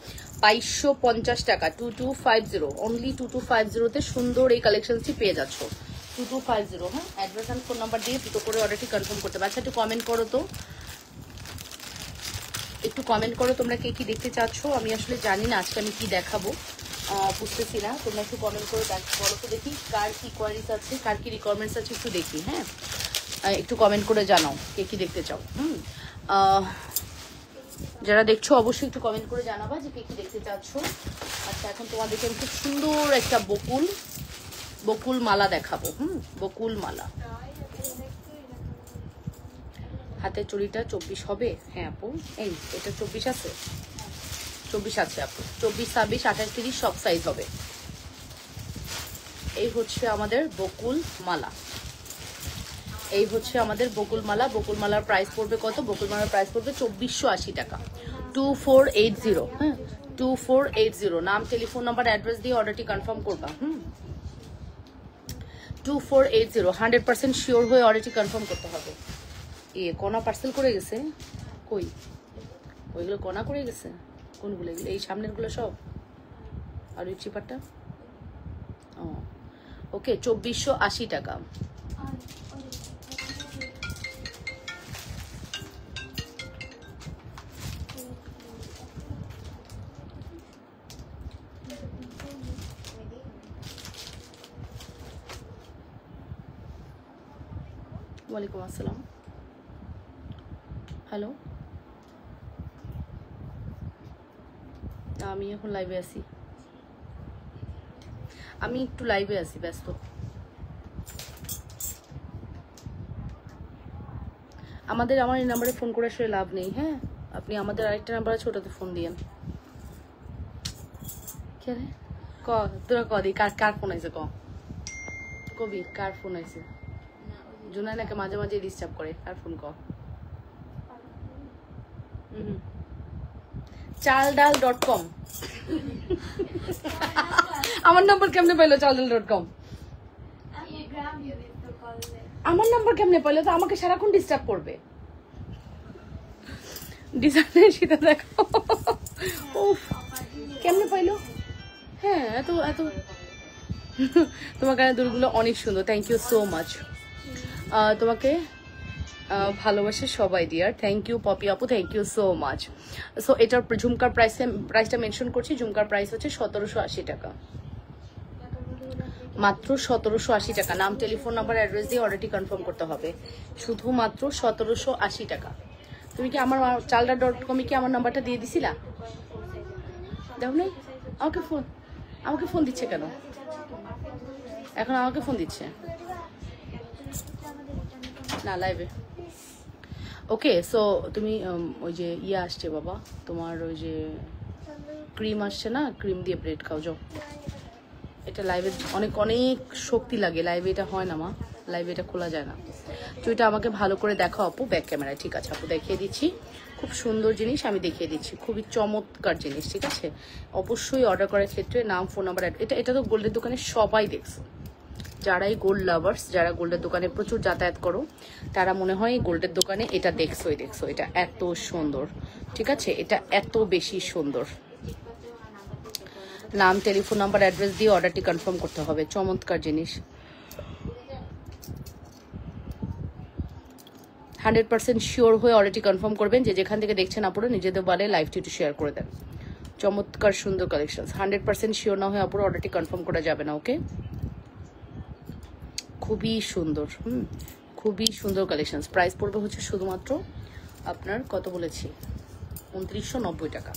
2250 টাকা। 2250, অনলি 2250-তে সুন্দর এই কালেকশনটি পেয়ে যাচ্ছ। 2250। হ্যাঁ, অ্যাড্রেস অ্যান্ড ফোন নাম্বার দিয়ে দুটো করে অর্ডারটি কনফার্ম করতে হবে। আচ্ছা, একটু কমেন্ট করো তো, একটু কমেন্ট করো তোমরা কে কি দেখতে চাচ্ছ। আমি আসলে জানি না আজকে আমি কি দেখাবো, বুঝতেছি না। তোমরা একটু কমেন্ট করে বলো তো দেখি কার কি কোয়ারিজ আছে, কার কি রিকোয়ারমেন্টস আছে, একটু দেখি। হ্যাঁ, একটু কমেন্ট করে জানাও কে কি দেখতে চাও। যারা দেখছো অবশ্যই একটু কমেন্ট করে জানাবা যে কে কি দেখতে চাচ্ছ। আচ্ছা, এখন তোমাদেরকে আমি খুব সুন্দর একটা বকুল মালা দেখাবো। বকুল মালা। হাতের চুড়িটা 24 হবে? হ্যাঁ আপু, এই এটা 24 আছে, 24 আছে আপু। 24, 26, 28, 30 সব সাইজ হবে। এই হচ্ছে আমাদের বকুল মালা, এই হচ্ছে আমাদের বকুল মালা। বকুল মালার প্রাইস পড়বে কত? বকুল মালার প্রাইস পড়বে 2480 টাকা। 2480। হ্যাঁ, 2480। নাম, টেলিফোন নাম্বার, অ্যাড্রেস দিয়ে অর্ডারটি কনফার্ম করবা। 2480। 100% শিওর হয়ে অর্ডারটি কনফার্ম করতে হবে। কণা পার্সেল করে গেছে কই? ওইগুলো কণা করে গেছে কোনগুলো? এগুলো এই সামনেরগুলো সব, আর ওই চিপারটা। ও ওকে, 2480 টাকা। ওয়ালাইকুম আসসালাম। হ্যালো, আমি এখন লাইভে আছি, আমি একটু লাইভে আছি, ব্যস্ত। আমার এই নাম্বারে ফোন করে আসলে লাভ নেই। হ্যাঁ, আপনি আমাদের আরেকটা নাম্বার আছে, ওটাতে ফোন দিয়েন। কে রে? তোরা ক দি কার ফোন আছে ক। কবি কার ফোন আছে? জুনাইনাকে মাঝে মাঝে ডিস্টার্ব করে, কার ফোন কর? চালডাল.com। আমার নাম্বার কেমনে পাইলো চালডাল.com? আমার নাম্বার কেমনে পাইলো? তো আমাকে সারাক্ষণ ডিস্টার্ব করবে। ডিজাইনের সেটা দেখো। উফ, কেমনে পাইলো? হ্যাঁ, এত এত তোমার গানের দুলগুলো অনেক সুন্দর। Thank you so much. তোমাকে ভালোবাসে সবাই ডিয়ার। থ্যাংক ইউ পপি আপু, thank you so much. So এটার ঝুমকার প্রাইসটা মেনশন করছি। ঝুমকার প্রাইস হচ্ছে 1780 টাকা, মাত্র 1780 টাকা। নাম, টেলিফোন নাম্বার, অ্যাড্রেস দিয়ে অর্ডারটি কনফার্ম করতে হবে। শুধুমাত্র 1780 টাকা। তুমি কি আমার চালডা.com-এ কি আমার নাম্বারটা দিয়ে দিছিলা? দেখো নাই? আমাকে ফোন দিচ্ছে কেন এখন? আমাকে ফোন দিচ্ছে না লাইভে। ওকে, সো তুমি ওই যে ইয়ে আসছে বাবা, তোমার ওই যে ক্রিম আসছে না, ক্রিম দিয়ে ব্রেড খাও যাও। এটা লাইভে অনেক অনেক শক্তি লাগে, লাইভে এটা হয় না মা, লাইভে এটা খোলা যায় না। তো এটা আমাকে ভালো করে দেখাও আপু ব্যাক ক্যামেরায়। ঠিক আছে আপু, দেখিয়ে দিচ্ছি। খুব সুন্দর জিনিস আমি দেখিয়ে দিচ্ছি, খুবই চমৎকার জিনিস। ঠিক আছে, অবশ্যই অর্ডার করার ক্ষেত্রে নাম, ফোন নাম্বার, এটা তো গোল্ডের দোকানে সবাই দেখছো। যারাই গোল্ড লাভার্স, যারা গোল্ডের দোকানে প্রচুর যাতায়াত করো, তারা মনে হয় গোল্ডের দোকানে এটা দেখছোই। এটা এত সুন্দর। ঠিক আছে, এটা এত বেশি সুন্দর। নাম, টেলিফোন নাম্বার, অ্যাড্রেস দিয়ে অর্ডারটি কনফার্ম করতে হবে। চমৎকার জিনিস। 100% শিওর হয়ে অর্ডারটি কনফার্ম করবেন। যে যেখান থেকে দেখছেন আপুরা নিজেদের বলে লাইভটি একটু শেয়ার করে দেন। চমৎকার সুন্দর কালেকশন। 100% শিওর না হয়ে আপুরা অর্ডারটি কনফার্ম করা যাবে না। ওকে, খুবই সুন্দর। খুবই সুন্দর কালেকশন। প্রাইস পড়বে হচ্ছে শুধুমাত্র আপনার কত বলেছি, 2990 টাকা।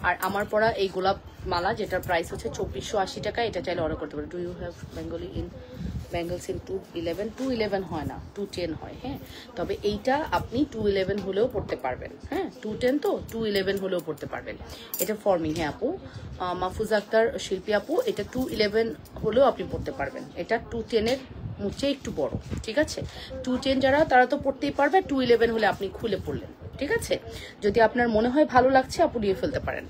আর আমার পরা এই গোলাপ মালা, যেটার প্রাইস হচ্ছে 2480 টাকা, এটা চাইলে অর্ডার করতে পারেন। Do you have bangles in 211 হয় না, 210 হয়। হ্যাঁ, তবে এইটা আপনি 211 হলেও পড়তে পারবেন। হ্যাঁ, 210 তো 211 হলেও পড়তে পারবেন। এটা ফর্মিং। হ্যাঁ আপু, মাহফুজ আক্তার শিল্পী আপু, এটা 211 হলেও আপনি পড়তে পারবেন। এটা 210-এর মুচে একটু বড়। ঠিক আছে, 210 যারা তারা তো পড়তেই পারবে, 211 হলে আপনি খুলে পড়লেন। ঠিক আছে, যদি আপনার মনে হয় ভালো লাগছে আপু নিয়ে ফেলতে পারেন।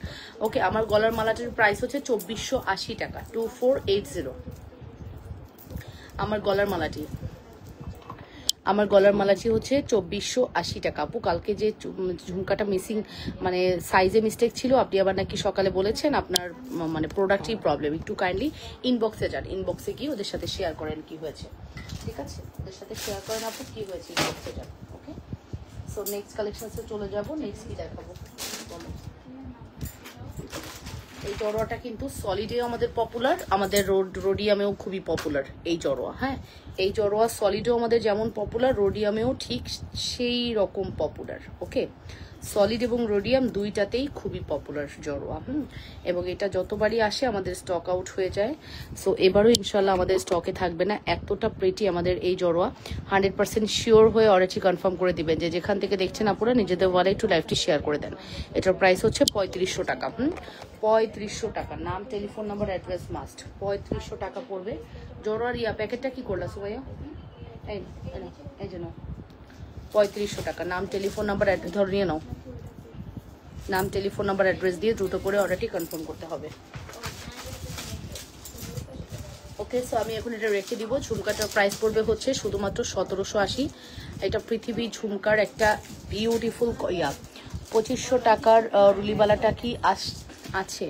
ওকে, আমার গলার মালাটির প্রাইস হচ্ছে 2480 টাকা, 2480। আমার গলার মালাটি হচ্ছে 2480 টাকা। আপু কালকে যে ঝুমকাটা মিসিং, মানে সাইজে মিস্টেক ছিল, আপনি আবার নাকি সকালে বলেছেন আপনার মানে প্রোডাক্টই প্রবলেম। একটু কাইন্ডলি ইনবক্সে যান, ইনবক্সে গিয়ে ওদের সাথে শেয়ার করেন কি হয়েছে। ঠিক আছে, ওদের সাথে শেয়ার করেন আপু কি হয়েছে, ইনবক্সে যান। ওকে, সো নেক্সট কালেকশনসে চলে যাবো। নেক্সট কি দেখাবো বলো? এই জড়োয়াটা কিন্তু সলিডেও আমাদের পপুলার, আমাদের রোডিয়ামেও খুবই পপুলার এই জড়োয়া। হ্যাঁ, এই জড়োয়া সলিডেও আমাদের যেমন পপুলার, রোডিয়ামেও ঠিক সেই রকম পপুলার। ওকে, সলিড এবং রোডিয়াম দুইটাতেই খুবই পপুলার জড়োয়া। এবং এটা যতবারই আসে আমাদের স্টক আউট হয়ে যায়। সো এবারও ইনশাল্লাহ আমাদের স্টকে থাকবে না। এতটা প্রেটি আমাদের এই জড়োয়া। 100% শিওর হয়ে অর্ডারটি কনফার্ম করে দিবেন। যে যেখান থেকে দেখছেন আপনারা নিজেদের ওয়ালে একটু লাইভটি শেয়ার করে দেন। এটার প্রাইস হচ্ছে 3500 টাকা। 3500 টাকা। নাম, টেলিফোন নাম্বার, অ্যাড্রেস মাস্ট। 3500 টাকা পড়বে। জড়োয়ার প্যাকেটটা কি করলা সুবাইয়া? এই জন্য 3500 টাকা। নাম, টেলিফোন নাম্বার, অ্যাড্রেস ধরে নিয়ে নাও। নাম, টেলিফোন নাম্বার, অ্যাড্রেস দিয়ে দ্রুত করে অর্ডারটি কনফার্ম করতে হবে। ওকে, সো আমি এখন এটা রেখে দিব। ঝুমকাটার প্রাইস পড়বে হচ্ছে শুধুমাত্র 1780। এটা পৃথিবী ঝুমকার একটা বিউটিফুল 2500 টাকার রুলিবালাটা কি আছে?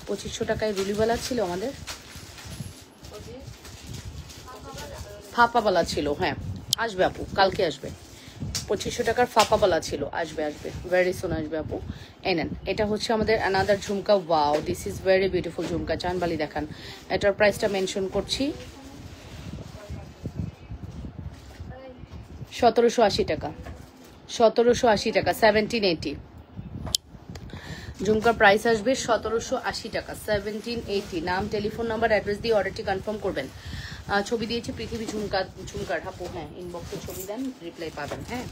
2500 টাকায় রুলিবালা ছিল আমাদের, ফাপাবালা ছিল। হ্যাঁ, আসবে আপু, কালকে আসবে। 2500 টাকার ফাপাবালা ছিল, আসবে ভেরি সুন আসবে আপু। এই নেন, এটা হচ্ছে আমাদের another jhumka. Wow, this is very beautiful jhumka. চানবালি দেখান। এটার প্রাইসটা মেনশন করছি 1780 টাকা। 1780 টাকা, 1780। ঝুমকার প্রাইস আসবে 1780 টাকা, 1780। নাম, টেলিফোন নাম্বার, অ্যাড্রেস দিয়ে অর্ডারটি কনফার্ম করবেন। ছবি দিয়েছি পৃথিবী ঝুমকার। আপু হ্যাঁ, ইনবক্সে ছবি দেন, রিপ্লাই পাবেন। হ্যাঁ,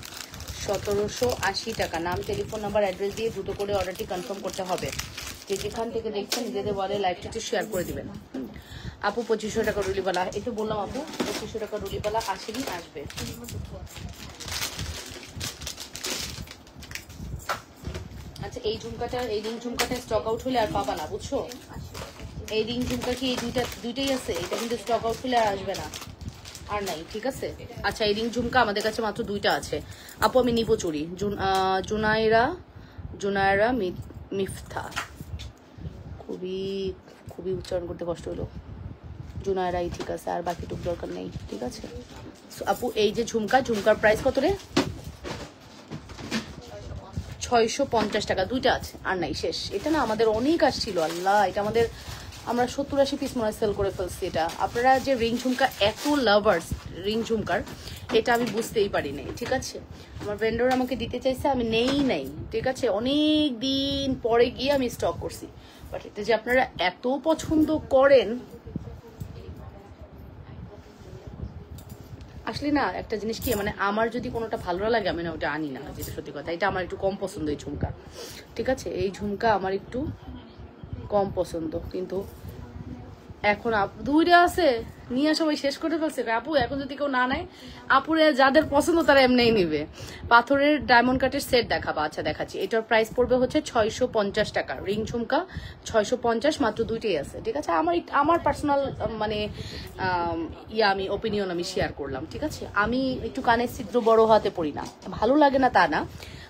1780 টাকা। নাম, টেলিফোন নাম্বার, অ্যাড্রেস দিয়ে দ্রুত করে অর্ডারটি কনফার্ম করতে হবে। যে যেখান থেকে দেখছেন নিজেদের বলে লাইভটিতে শেয়ার করে দিবেন। আপু 2500 টাকা রুলিবালা, এই তো বললাম আপু 2500 টাকা রুলিবালা আসেনি, আসবে। আচ্ছা এই ঝুমকাটা, এই রিং ঝুমকাটা স্টক আউট হলে আর পাবা না, বুঝছো? এই রিং ঝুমকা কি এই দুইটাই আছে, এটা কিন্তু স্টক আউট হলে আর আসবে না, আর নাই, ঠিক আছে? আচ্ছা এই রিং ঝুমকা আমাদের কাছে মাত্র 2টা আছে আপু, আমি নিবো চুরি। জুনায়রা মিফতা, খুবই খুবই উচ্চারণ করতে কষ্ট হলো, জুনায়রাই ঠিক আছে, আর বাকিটুক দরকার নেই, ঠিক আছে? আপু এই যে ঝুমকার প্রাইস কত রে? 650 টাকা, 2টা আছে, আর নাই, শেষ। এটা না আমাদের অনেক আসছিল, আল্লাহ, এটা আমরা 70-80 পিস মনে সেল করে ফেলছি। এটা আপনারা যে রিং ঝুমকা এত লাভার্স রিং ঝুমকার, এটা আমি বুঝতেই পারি নাই, ঠিক আছে? আমার ভেন্ডর আমাকে দিতে চাইছে, আমি নেই, ঠিক আছে? অনেক দিন পরে গিয়ে আমি স্টক করছি, বাট এটা যে আপনারা এত পছন্দ করেন, আসলে না একটা জিনিস কি, মানে আমার যদি কোনোটা ভালো লাগে আমি না ওটা আনি না, যেটা সত্যি কথা। এটা আমার একটু কম পছন্দ এই ঝুমকা, ঠিক আছে? এই ঝুমকা আমার একটু কম পছন্দ, কিন্তু এখন দুইটা আছে নিয়ে সবাই শেষ করে ফেলছে। আপু এখন যদি কেউ না নেয়, আপুরে যাদের পছন্দ তারা এমনিই নিবে। পাথরের ডায়মন্ড কাটের সেট দেখাবা? আচ্ছা দেখাচ্ছি। এটার প্রাইস পড়বে হচ্ছে 650 টাকা, রিং ঝুমকা 650, মাত্র 2টাই আছে, ঠিক আছে? আমার পার্সোনাল মানে আমি ওপিনিয়ন আমি শেয়ার করলাম, ঠিক আছে? আমি একটু কানের ছিদ্র বড় হাতে পড়ি না, ভালো লাগে না তা না,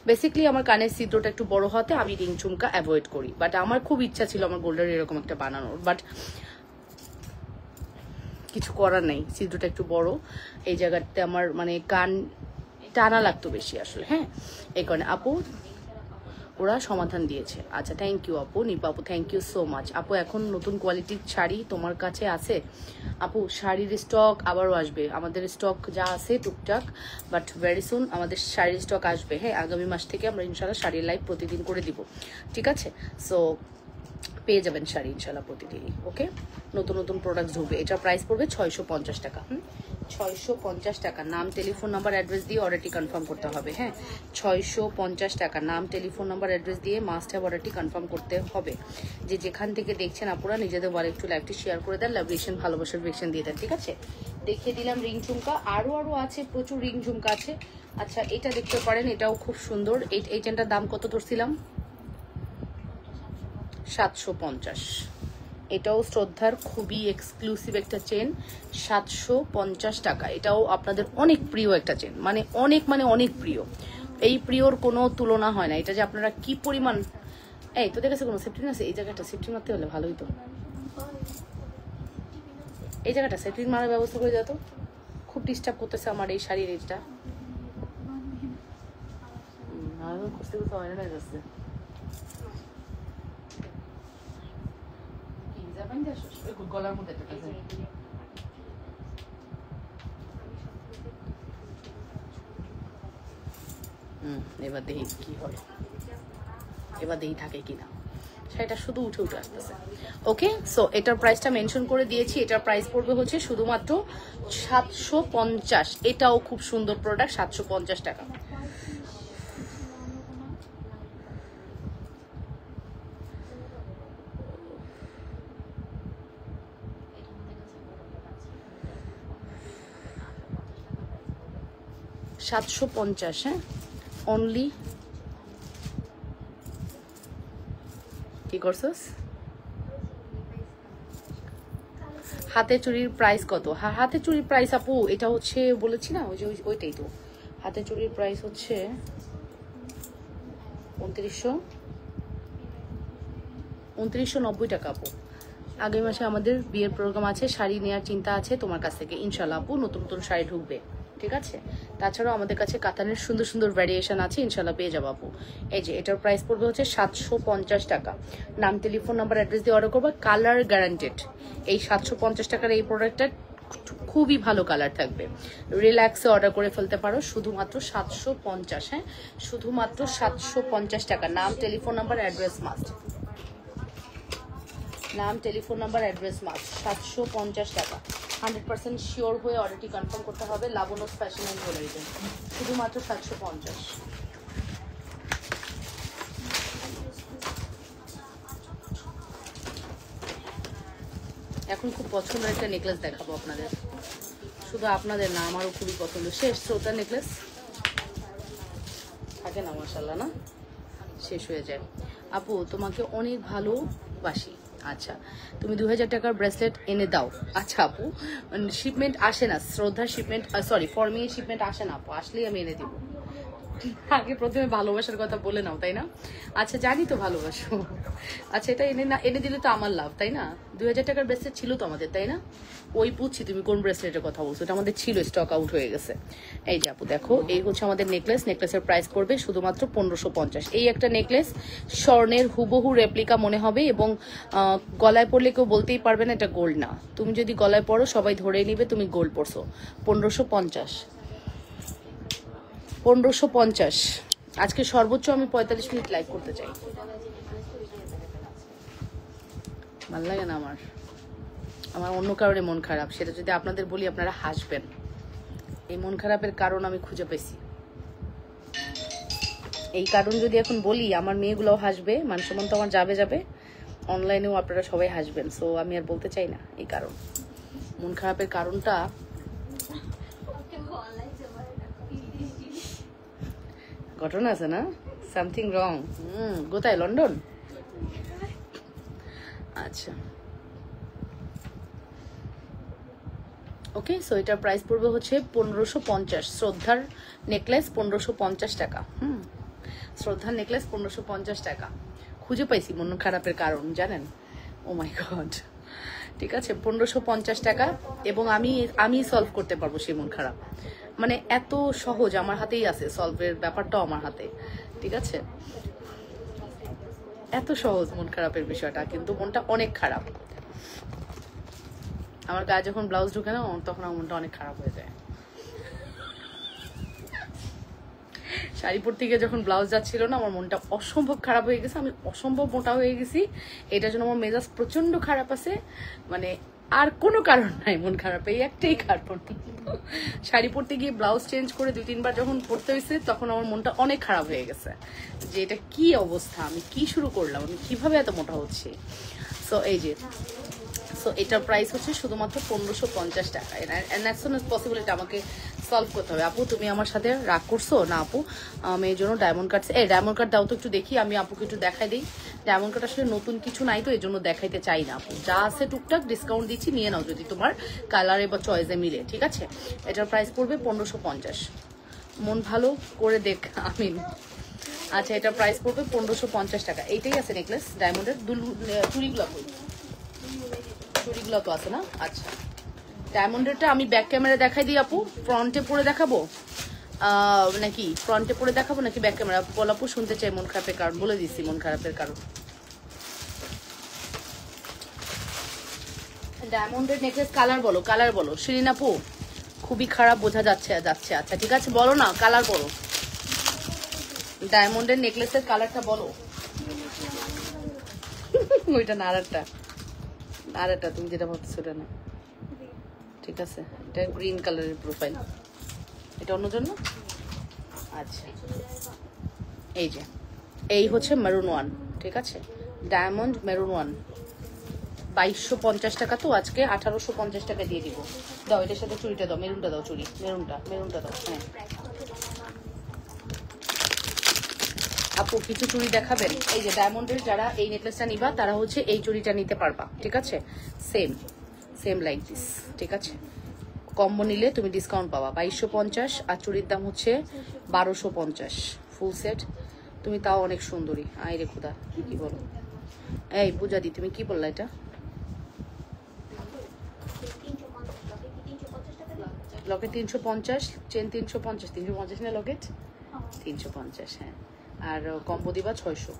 বেসিক্যালি আমার কানের ছিদ্রটা একটু বড় হাতে, আমি রিং ঝুমকা অ্যাভয়েড করি। বাট আমার খুব ইচ্ছা ছিল আমার গোল্ডের এরকম একটা বানানোর, বাট কিছু করার নেই, ছিদ্রটা একটু বড়, এই জায়গাতে আমার মানে কান টানা লাগতো বেশি আসলে, হ্যাঁ, এই কারণে আপু ওরা সমাধান দিয়েছে। আচ্ছা থ্যাংক ইউ আপু, নিপা আপু থ্যাংক ইউ সো মাচ। আপু এখন নতুন কোয়ালিটির শাড়ি তোমার কাছে আছে? আপু শাড়ির স্টক আবারও আসবে, আমাদের স্টক যা আছে টুকটাক, বাট ভেরি সুন আমাদের শাড়ির স্টক আসবে, হ্যাঁ, আগামী মাস থেকে আমরা ইনশাল্লাহ শাড়ির লাইভ প্রতিদিন করে দিব, ঠিক আছে? সো পেয়ে যাবেন শাড়ি ইনশাল্লাহ প্রতিদিনই, ওকে? নতুন প্রোডাক্ট ঢুকবে। এটার প্রাইস পড়বে 650 টাকা, 650 টাকা। নাম টেলিফোন নাম্বার অ্যাড্রেস দিয়ে অর্ডারটি কনফার্ম করতে হবে, হ্যাঁ, 650 টাকা। নাম টেলিফোন নাম্বার অ্যাড্রেস দিয়ে মাস্ট হ্যাভ অর্ডারটি কনফার্ম করতে হবে। যে যেখান থেকে দেখছেন আপনারা নিজেদের ওয়ালে একটু লাইভটি শেয়ার করে দেন, লাভেশন ভালোবাসার ভেকশন দিয়ে দেন, ঠিক আছে? দেখিয়ে দিলাম রিং ঝুমকা, আরও আছে, প্রচুর রিং ঝুমকা আছে। আচ্ছা এটা দেখতে পারেন, এটাও খুব সুন্দর। এই চেনটার দাম কত ধরছিলাম? 750। এটাও শ্রদ্ধার খুবই এক্সক্লুসিভ একটা চেন, 750 টাকা। এটাও আপনাদের অনেক প্রিয় একটা চেন, মানে অনেক প্রিয়, এই প্রিয়র কোনো তুলনা হয় না। এটা যে আপনারা কি পরিমাণ, এই তোদের কাছে কোনো সেফটি আছে? এই জায়গাটা সেফটি মারতে হলে ভালোই তো, এই জায়গাটা সেফটি মারার ব্যবস্থা করে দাও তো, খুব ডিস্টার্ব করতেছে আমার এই শাড়ির এটা। গলার মধ্যে এবার দেখি কি হয়, এবার দেখি থাকে কিনা, সেটা শুধু উঠে আসতেছে। ওকে, সো এটার প্রাইসটা মেনশন করে দিয়েছি। এটার প্রাইস পড়বে হচ্ছে শুধুমাত্র 750। এটাও খুব সুন্দর প্রোডাক্ট, 750 টাকা। $750, হ্যাঁ, অনলি। কি করছস? হাতে চুরির প্রাইস কত? হাতে চুরির প্রাইস আপু এটা হচ্ছে বলেছি না, ওই যে ওইটাই তো। হাতে চুরির প্রাইস হচ্ছে 2990 টাকা আপু। আগামী মাসে আমাদের বিয়ের প্রোগ্রাম আছে, শাড়ি নেওয়ার চিন্তা আছে তোমার কাছ থেকে ইনশাল্লাহ আপু, নতুন শাড়ি ঢুকবে, ঠিক আছে? তাছাড়াও আমাদের কাছে কাতানের সুন্দর ভ্যারিয়েশন আছে, ইনশাল্লাহ পেয়ে যাবো আপু। এই যে এটার প্রাইস পড়বে হচ্ছে 750 টাকা। নাম টেলিফোন নাম্বার অ্যাড্রেস দিয়ে অর্ডার করবা, কালার গ্যারান্টেড। এই 750 টাকার এই প্রোডাক্টটা খুবই ভালো কালার থাকবে, রিল্যাক্সে অর্ডার করে ফেলতে পারো, শুধুমাত্র 750, হ্যাঁ, শুধুমাত্র 750 টাকা। নাম টেলিফোন নাম্বার অ্যাড্রেস মাস্ট, নাম টেলিফোন নাম্বার অ্যাড্রেস মাস্ট, 750 টাকা। 100% শিওর হয়ে অর্ডারটি কনফার্ম করতে হবে। লাবণ্যস ফ্যাশন অ্যান্ড জুয়েলারিতে শুধুমাত্র 750। এখন খুব পছন্দের একটা নেকলেস দেখাবো আপনাদের, শুধু আপনাদের না আমারও খুবই পছন্দ। শেষ শ্রোতা নেকলেস থাকে না মাশাআল্লাহ, না শেষ হয়ে যায়। আপু তোমাকে অনেক ভালোবাসি। আচ্ছা তুমি 2000 টাকার ব্রেসলেট এনে দাও। আচ্ছা আপু শিপমেন্ট আসে না, শ্রদ্ধার শিপমেন্ট সরি ফর্মিং শিপমেন্ট আসে না আপু, আসলেই আমি এনে দিব। আগে প্রথমে ভালোবাসার কথা বলে নাও, তাই না? আচ্ছা জানি তো ভালোবাসো। আচ্ছা এটা এনে দিলে তো আমার লাভ, তাই না? 2000 টাকার ব্রেসলেট ছিল তো আমাদের, তাই না? ওই বুঝছি তুমি কোন ব্রেসলেটের কথা বলছো, এটা আমাদের ছিল, স্টক আউট হয়ে গেছে। এই যে আপু দেখো, এই হচ্ছে আমাদের নেকলেস। নেকলেসের প্রাইস পড়বে শুধুমাত্র 1550। এই একটা নেকলেস স্বর্ণের হুবহু রেপ্লিকা মনে হবে, এবং গলায় পরলে কেউ বলতেই পারবে না এটা গোল্ড না। তুমি যদি গলায় পরো সবাই ধরে নিবে তুমি গোল্ড পরছো। 1550, 1550। আজকে সর্বোচ্চ আমি 45 মিনিট লাইভ করতে চাই। ভাল লাগে না আমার অন্য কারণে মন খারাপ, সেটা যদি আপনাদের বলি আপনারা হাসবেন। এই মন খারাপের কারণ আমি খুঁজে পেয়েছি। এই কারণ যদি এখন বলি আমার মেয়েগুলোও হাসবে, মান সম্মান তো আমার যাবে, অনলাইনেও আপনারা সবাই হাসবেন। সো আমি আর বলতে চাই না এই কারণ। মন খারাপের কারণটা ঘটনা আছে না, সামথিং রং। কোথায়? লন্ডন। আচ্ছা ওকে, সো এটার প্রাইস পড়বে হচ্ছে 1550। শ্রদ্ধার নেকলেস 1550 টাকা। শ্রদ্ধার নেকলেস 1550 টাকা। খুঁজে পাইছি মন খারাপের কারণ, জানেন? ও মাই গড। ঠিক আছে 1550 টাকা, এবং আমি সলভ করতে পারবো সেই মন খারাপ। মানে এত সহজ, আমার হাতেই আছে সলভের ব্যাপারটাও আমার হাতে। ঠিক আছে এত সহজ মন খারাপের বিষয়টা, কিন্তু মনটা অনেক খারাপ। আমার গায়ে যখন ব্লাউজ ঢুকে না তখন আমার মনটা অনেক খারাপ হয়ে যায়। শাড়ি পরতে গিয়ে যখন ব্লাউজ যাচ্ছিল না আমার মনটা অসম্ভব খারাপ হয়ে গেছে, আমি অসম্ভব মোটা হয়ে গেছি। এটার জন্য আমার মেজাজ প্রচন্ড খারাপ আছে, মানে আর কোনো কারণ নাই মন খারাপ, এই একটাই কারণ। শাড়ি পরতে গিয়ে ব্লাউজ চেঞ্জ করে 2-3 বার যখন পরতে হয়েছে তখন আমার মনটা অনেক খারাপ হয়ে গেছে, যে এটা কি অবস্থা, আমি কি শুরু করলাম, আমি কিভাবে এত মোটা হচ্ছি। সো এই যে, সো এটার প্রাইস হচ্ছে শুধুমাত্র 1550 টাকা। And as soon as possible এটা আমাকে সলভ করতে হবে। আপু তুমি আমার সাথে রাগ করছো না? আপু আমি এই জন্য ডায়মন্ড কার্ড, ডায়মন্ড কার্ড দাও তো একটু দেখি, আমি আপুকে একটু দেখাই দিই। ডায়মন্ড কার্ড আসলে নতুন কিছু নাই তো এই জন্য দেখাইতে চাই না আপু, যা আছে টুকটাক ডিসকাউন্ট দিচ্ছি, নিয়ে নাও যদি তোমার কালারে বা চয়েসে মিলে। ঠিক আছে এটার প্রাইস পড়বে 1550। মন ভালো করে দেখ আমিন। আচ্ছা এটার প্রাইস পড়বে 1550 টাকা। এইটাই আছে নেকলেস ডায়মন্ডের। চুড়িগুলো চুড়িগুলো তো আছে না? আচ্ছা ডায়মন্ডেরটা আমি ব্যাক ক্যামেরা দেখাই দিই আপু, ফ্রন্টে পরে দেখাবো নাকি ফ্রন্টে পরে দেখাবো নাকি ব্যাক ক্যামেরা? বলাপু শুনতে চাই মন খারাপের কারণ, বলে দিচ্ছি মন খারাপের কারণ। ডায়মন্ডের নেকলেস কালার বলো, কালার বলো শিরিন আপু। খুবই খারাপ বোঝা যাচ্ছে। আচ্ছা ঠিক আছে বলো না, কালার বলো, ডায়মন্ডের নেকলেসের কালারটা বলো। ওইটা না, আরেকটা তুমি যেটা ভাবছো ওটা না। ঠিক আছে এটা গ্রিন কালারের প্রোফাইল, এটা অন্য জন্য। আচ্ছা এই হচ্ছে মেরুন ওয়ান। ঠিক আছে ডায়মন্ড মেরুন ওয়ান 2250 টাকা, তো আজকে 1850 টাকা দিয়ে দিব। দাও এটার সাথে চুড়িটা দাও, মেরুনটা দাও, চুড়ি মেরুনটা দাও। হ্যাঁ আপু কিছু চুড়ি দেখাবেন? এই যে ডায়মন্ডের যারা এই নেকলেসটা নিবা তারা হচ্ছে এই চুড়িটা নিতে পারবা। ঠিক আছে সেম লাইক দিস। ঠিক আছে কম্বো নিলে তুমি ডিসকাউন্ট পাবা 2250, আর চুড়ির দাম হচ্ছে 1250 ফুল সেট। তুমি তাও অনেক সুন্দরী। আই রে খুদা কি বলো? এই পূজা দি তুমি কি বললা? এটা লকেট 350, চেন 350 না লকেট 350। হ্যাঁ আর কম্বো দিবা 600।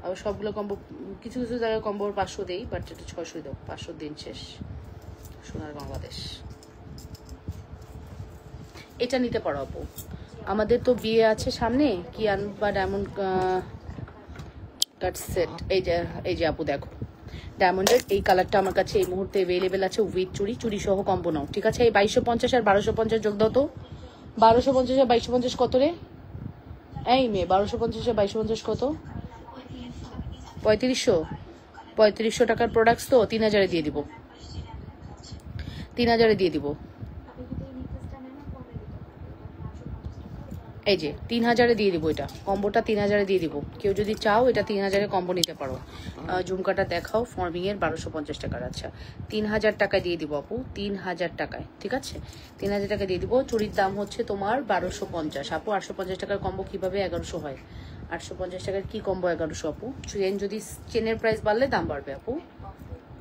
আবার সবগুলো কম্বো, কিছু জায়গায় কম্বো 500 দেই, বাট এটা 600 দাও। 500 দিন শেষ। সোনার বাংলাদেশ এটা নিতে পারো আপু। আমাদের তো বিয়ে আছে সামনে, কি আনবা? Diamond cut set. এই যে আপু দেখো ডায়মন্ডের এই কালারটা আমার কাছে এই মুহূর্তে অ্যাভেলেবেল আছে উইথ চুড়ি সহ কম্বো নাও। ঠিক আছে এই 2250 আর 1250 যোগ দাও তো। 1250 আর 2250 কত রে? এই মেয়ে 1250 আর 2250 কত? 3500। 3500 টাকার প্রোডাক্টস তো 3000-এ দিয়ে দিব, 3000-এ দিয়ে দিব। এই যে 3000-এ দিয়ে দিব, এটা কম্বোটা 3000-এ দিয়ে দিব। কেউ যদি চাও এটা 3000-এ কম্বো নিতে পারো। ঝুমকাটা দেখাও, ফর্মিং এর 1250 টাকার। আচ্ছা 3000 টাকায় দিয়ে দিব আপু, 3000 টাকায়, ঠিক আছে 3000 টাকা দিয়ে দিব। চুরির দাম হচ্ছে তোমার 1250 আপু। 850 টাকার কম্বো কিভাবে 1100 হয়? 850 টাকার কি কম্বো 1100 আপু? চেন যদি চেনের প্রাইস বাড়লে দাম বাড়বে আপু।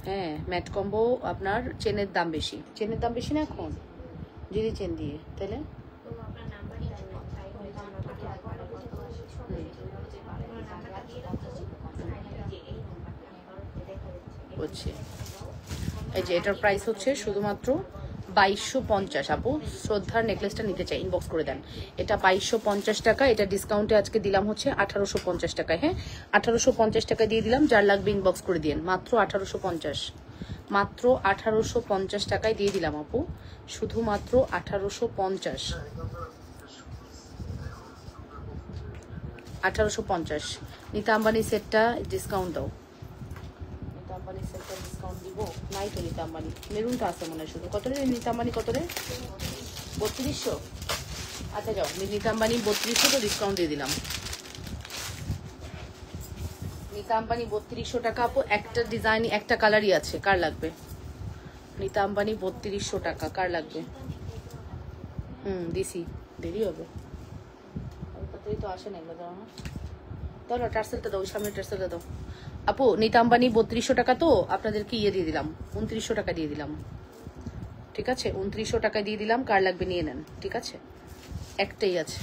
হ্যাঁ ম্যাট কম্বো আপনার চেনের দাম বেশি, চেনের দাম বেশি না এখন যদি চেন দিয়ে তাহলে হচ্ছে। এই যে এটার প্রাইস হচ্ছে শুধুমাত্র 2250 আপু। শ্রদ্ধার নেকলেসটা নিতে চাই ইনবক্স করে দেন। এটা 2250 টাকা, এটা ডিসকাউন্টে আজকে দিলাম হচ্ছে 1850 টাকায়। হ্যাঁ 1850 টাকা দিয়ে দিলাম, যার লাগবে ইনবক্স করে দিন। মাত্র 1850, মাত্র 1850 টাকায় দিয়ে দিলাম আপু, শুধুমাত্র 1850, 1850। নিতা আম্বানি সেটটা ডিসকাউন্ট দাও, নিতা আম্বানি সেটটা ডিসকাউন্ট দিব। নাই তো নিতা আম্বানি, মেরুনটা আছে মনে হয় শুধু। কত রে নিতা আম্বানি, কত রে? 3200। আচ্ছা যাও, নিতা আম্বানি 3200 তো ডিসকাউন্ট দিয়ে দিলাম। নিতা আম্বানি 3200 টাকা আপু। একটা ডিজাইন একটা কালারই আছে, কার লাগবে? নিতা আম্বানি 3200 টাকা, কার লাগবে? দিছি, দেরি হবে তাড়াতাড়ি তো আসে না এগুলো। দাও না, দাও না, টার্সেলটা দাও, সামনে টার্সেলটা দাও আপু। নিতা আম্বানি 3200 টাকা তো আপনাদেরকে ইয়ে দিয়ে দিলাম, 2900 টাকা দিয়ে দিলাম, ঠিক আছে 2900 টাকা দিয়ে দিলাম। কার লাগবে নিয়ে নেন, ঠিক আছে একটাই আছে,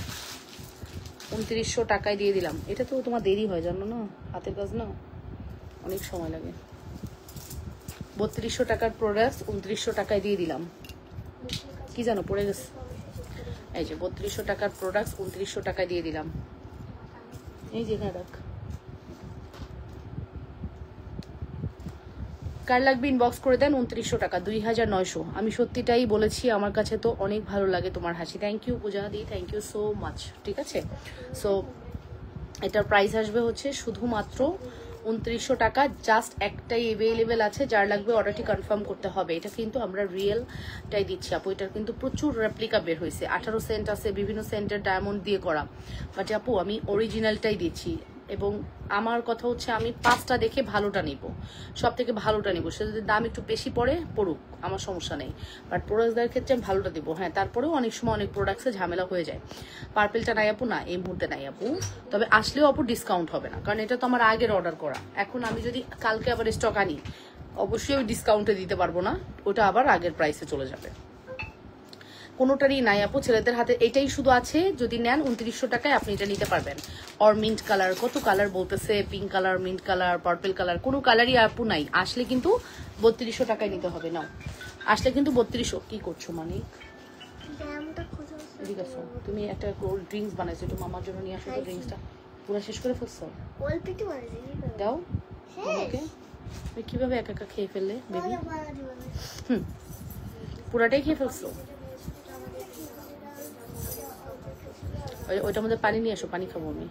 2900 টাকায় দিয়ে দিলাম। এটা তো তোমার দেরি হয় জানো না, হাতের কাজ না, অনেক সময় লাগে। 3200 টাকার প্রোডাক্ট 2900 টাকায় দিয়ে দিলাম। কি জানো পড়ে গেছে, এই যে 3200 টাকার প্রোডাক্ট 2900 টাকায় দিয়ে দিলাম। এই যে রাখ, কার লাগবে ইনবক্স করে দেন। 2900 টাকা, 2900। আমি সত্যিটাই বলেছি, আমার কাছে তো অনেক ভালো লাগে তোমার হাসি। থ্যাংক ইউ পূজা দি, থ্যাংক ইউ সো মাচ, ঠিক আছে। সো এটার প্রাইস আসবে হচ্ছে শুধুমাত্র 2900 টাকা। জাস্ট একটাই অ্যাভেলেবেল আছে, যার লাগবে অর্ডারটি কনফার্ম করতে হবে। এটা কিন্তু আমরা রিয়েলটাই দিচ্ছি আপু, এটার কিন্তু প্রচুর রেপ্লিকা বের হয়েছে। 18 সেন্ট আছে, বিভিন্ন সেন্টের ডায়মন্ড দিয়ে করা, বাট আপু আমি অরিজিনালটাই দিচ্ছি। এবং আমার কথা হচ্ছে আমি 5টা দেখে ভালোটা নিব, সব থেকে ভালোটা নিব। সে যদি দাম একটু বেশি পড়ে পড়ুক, আমার সমস্যা নেই, বাট প্রোডাক্টসদের ক্ষেত্রে আমি ভালোটা দিব। হ্যাঁ তারপরেও অনেক সময় অনেক প্রোডাক্টসে ঝামেলা হয়ে যায়। পার্পেলটা নাই আপু, না এই মুহূর্তে নাই আপু, তবে আসলেও আপু ডিসকাউন্ট হবে না, কারণ এটা তো আমার আগের অর্ডার করা। এখন আমি যদি কালকে আবার স্টক আনি, অবশ্যই ওই ডিসকাউন্টে দিতে পারবো না, ওটা আবার আগের প্রাইসে চলে যাবে। কোনোটারই নাই আপু, ছেলেদের হাতে এটাই শুধু আছে। যদি নেন 2900 টাকায় আপনি এটা নিতে পারবেন। অর মিন্ট কালার, কত কালার বলতেছে, pink colour, mint colour, purple colour, কোনো কালারই আপু নাই। আসলে কিন্তু 3200 টাকায় নিতে হবে। নাও আসলে কিন্তু 3200। কি করছো মানে? ঠিক আছে, তুমি একটা কোল্ড ড্রিঙ্কস বানাইছো, একটু মামার জন্য নিয়ে আসো তো। ড্রিঙ্কসটা পুরো শেষ করে ফেলছো, দাও তোমাকে। কিভাবে একা একা খেয়ে ফেললে বেবি? পুরাটাই খেয়ে ফেলছো? ওইটার মধ্যে পানি নিয়ে আসো, পানি খাবো আমি।